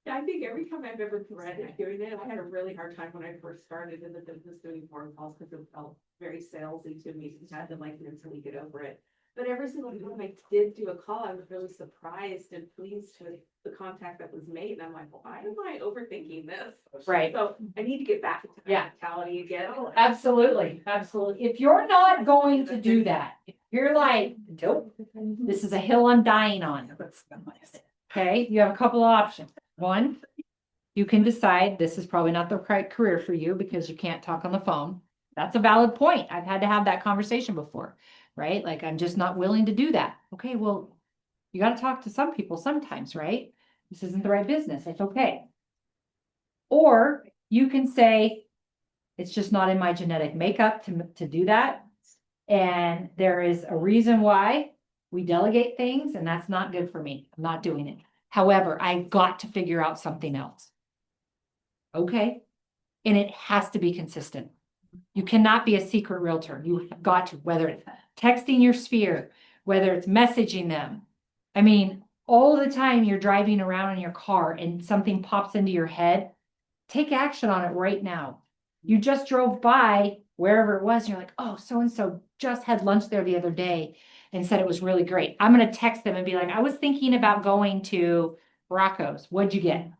Yeah, I think every time I've ever tried doing it, I had a really hard time when I first started in the business doing phone calls because it felt very salesy to me. I had to like mentally get over it. But every single time I did do a call, I was really surprised and pleased with the contact that was made. And I'm like, why am I overthinking this? Right. So I need to get back to that Yeah. mentality again. Absolutely. Absolutely. If you're not going to do that, if you're like, nope, this is a hill I'm dying on. Okay, you have a couple of options. One, you can decide this is probably not the right career for you because you can't talk on the phone. That's a valid point. I've had to have that conversation before, right? Like, I'm just not willing to do that. Okay, well, you got to talk to some people sometimes, right? This isn't the right business. It's okay. Or you can say, it's just not in my genetic makeup to do that. And there is a reason why we delegate things, and that's not good for me. I'm not doing it. However, I got to figure out something else. Okay. And it has to be consistent. You cannot be a secret realtor. You have got to, whether it's texting your sphere, whether it's messaging them. I mean, all the time you're driving around in your car and something pops into your head, take action on it right now. You just drove by wherever it was, and you're like, oh, so-and-so just had lunch there the other day and said it was really great. I'm gonna text them and be like, I was thinking about going to Rocco's. What'd you get?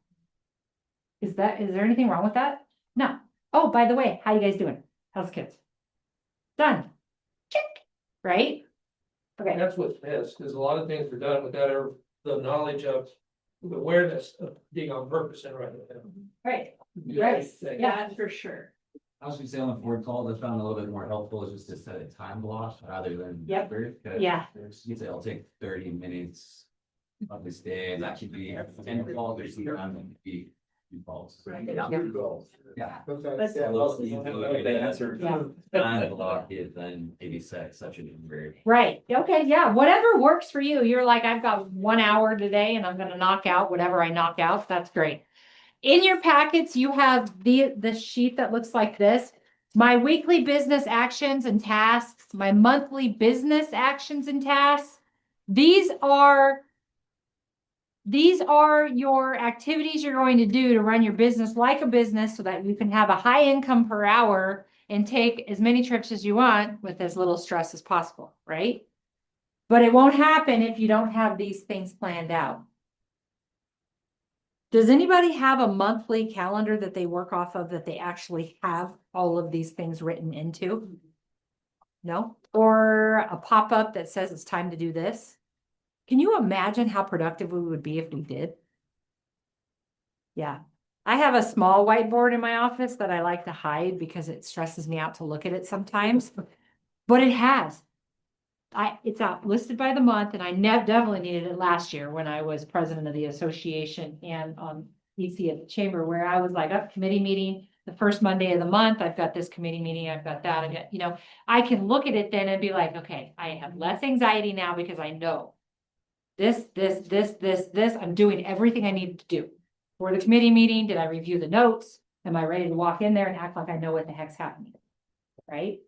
Is there anything wrong with that? No. Oh, by the way, how you guys doing? How's the kids? Done. Check. Right? Okay. That's what's best, because a lot of things are done without ever the knowledge of the awareness of being on purpose and right now. Right. Right. Yeah, for sure. I was gonna say on the Ford call, I found a little bit more helpful is just to set a time block rather than. Yep. number, 'cause Yeah. You say I'll take 30 minutes of this day and that should be 10 calls or something, and then be 2 calls. Yeah. Sometimes, yeah. The answer. Yeah. Time block is then maybe set such a number. Right. Okay. Yeah. Whatever works for you. You're like, I've got 1 hour today and I'm going to knock out whatever I knock out. That's great. In your packets, you have the sheet that looks like this. My weekly business actions and tasks, my monthly business actions and tasks. These are your activities you're going to do to run your business like a business so that you can have a high income per hour and take as many trips as you want with as little stress as possible, right? But it won't happen if you don't have these things planned out. Does anybody have a monthly calendar that they work off of that they actually have all of these things written into? No? Or a pop-up that says it's time to do this? Can you imagine how productive we would be if we did? Yeah. I have a small whiteboard in my office that I like to hide because it stresses me out to look at it sometimes. But it has. It's out listed by the month, and I definitely needed it last year when I was president of the association and EC at the chamber, where I was like, up committee meeting the first Monday of the month. I've got this committee meeting. I've got that. I can look at it then and be like, okay, I have less anxiety now because I know this. I'm doing everything I need to do for the committee meeting. Did I review the notes? Am I ready to walk in there and act like I know what the heck's happening? Right?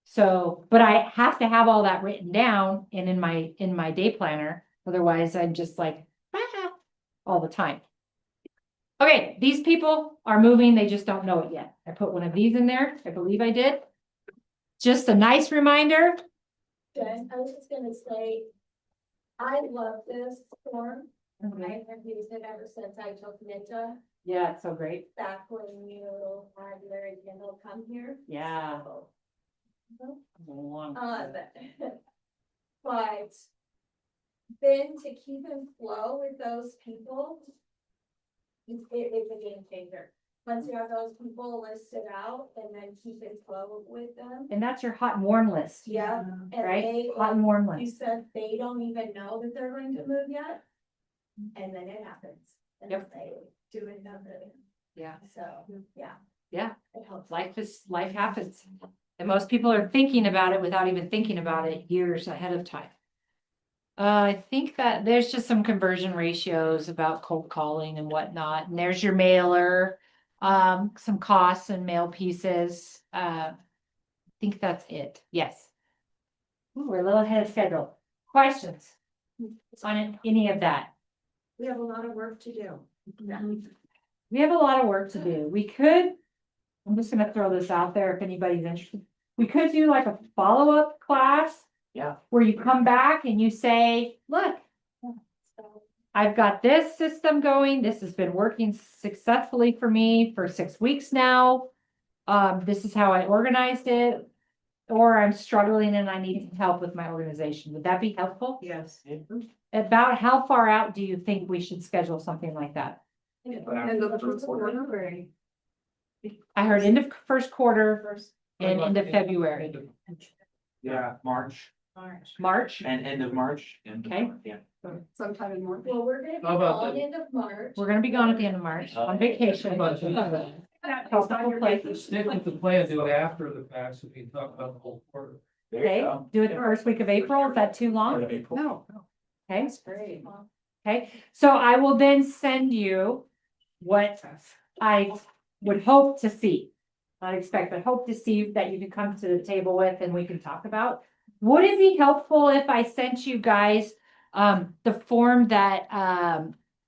So, but I have to have all that written down and in my day planner. Otherwise, I'm just like, all the time. Okay, these people are moving. They just don't know it yet. I put one of these in there. I believe I did. Just a nice reminder. Jen, I was just gonna say, I love this form. I have used it ever since I took NITA, Yeah, it's so great. back when you had Larry Kendall come here. Yeah. So, Long. But then to keep in flow with those people, it's a game changer. Once you have those people listed out and then keep in flow with them. And that's your hot and warm list. Yeah. And Right? they, Hot and warm you list. said they don't even know that they're going to move yet. And then it happens. And Yep. they do it, nothing. Yeah. So, yeah. Yeah. It helps. Life happens. And most people are thinking about it without even thinking about it years ahead of time. I think that there's just some conversion ratios about cold calling and whatnot. And there's your mailer, some costs and mail pieces. I think that's it. Yes. Ooh, we're a little ahead of schedule. Questions on any of that? We have a lot of work to do. We have a lot of work to do. We could, I'm just gonna throw this out there if anybody's interested. We could do like a follow-up class. Yeah. Where you come back and you say, look, I've got this system going. This has been working successfully for me for 6 weeks now. This is how I organized it. Or I'm struggling and I need some help with my organization. Would that be helpful? Yes. About how far out do you think we should schedule something like that? And the first quarter. I heard end of first quarter and end of February. Yeah, March March, and end of March. Okay. Yeah. Sometime in March. Well, we're gonna be How about gone the- end of March. we're gonna be gone at the end of March on vacation. How about Tropical places. Stick with the plan, do it after the fact, so we can talk about the whole quarter. There you Okay, go. do it the first week of April. Is that too long? No. Okay, Great. okay. So I will then send you what I would hope to see. Not expect, but hope to see that you can come to the table with and we can talk about. Would it be helpful if I sent you guys the form that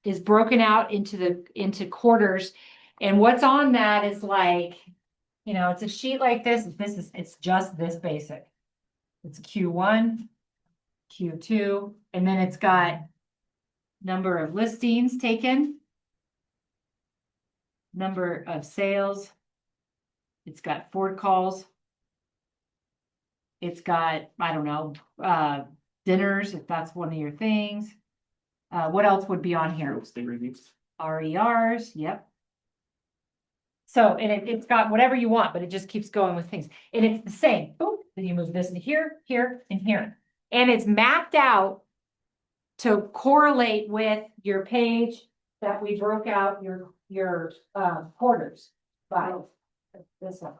is broken out into quarters? And what's on that is like You know, it's a sheet like this, it's just this basic. It's Q1, Q2, and then it's got number of listings taken, number of sales. It's got Ford calls. It's got, I don't know, dinners, if that's one of your things. What else would be on here? RERs, yep. So, and it's got whatever you want, but it just keeps going with things. And it's the same. Boop, then you move this to here, here, and here. And it's mapped out to correlate with your page that we broke out your quarters by this one.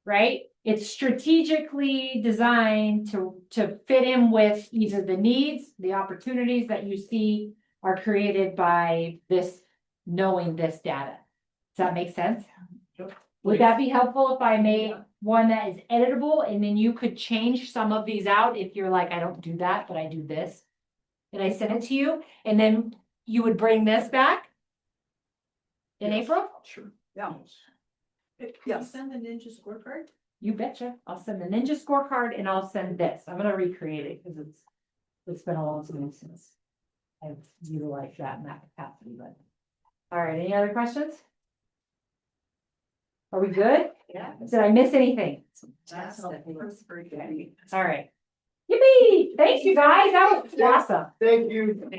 Right? It's strategically designed to fit in with either the needs, the opportunities that you see are created by this, knowing this data. Does that make sense? Would that be helpful if I made one that is editable and then you could change some of these out if you're like, I don't do that, but I do this? And I send it to you and then you would bring this back in April? Sure. Yeah. Can you Yes. send the ninja scorecard? You betcha. I'll send the Ninja scorecard and I'll send this. I'm gonna recreate it because it's been a long time since I've utilized that in that capacity, but. All right, any other questions? Are we good? Yeah. Did I miss anything? That's All right. Yippee! Thanks, you guys. That was awesome. Thank you.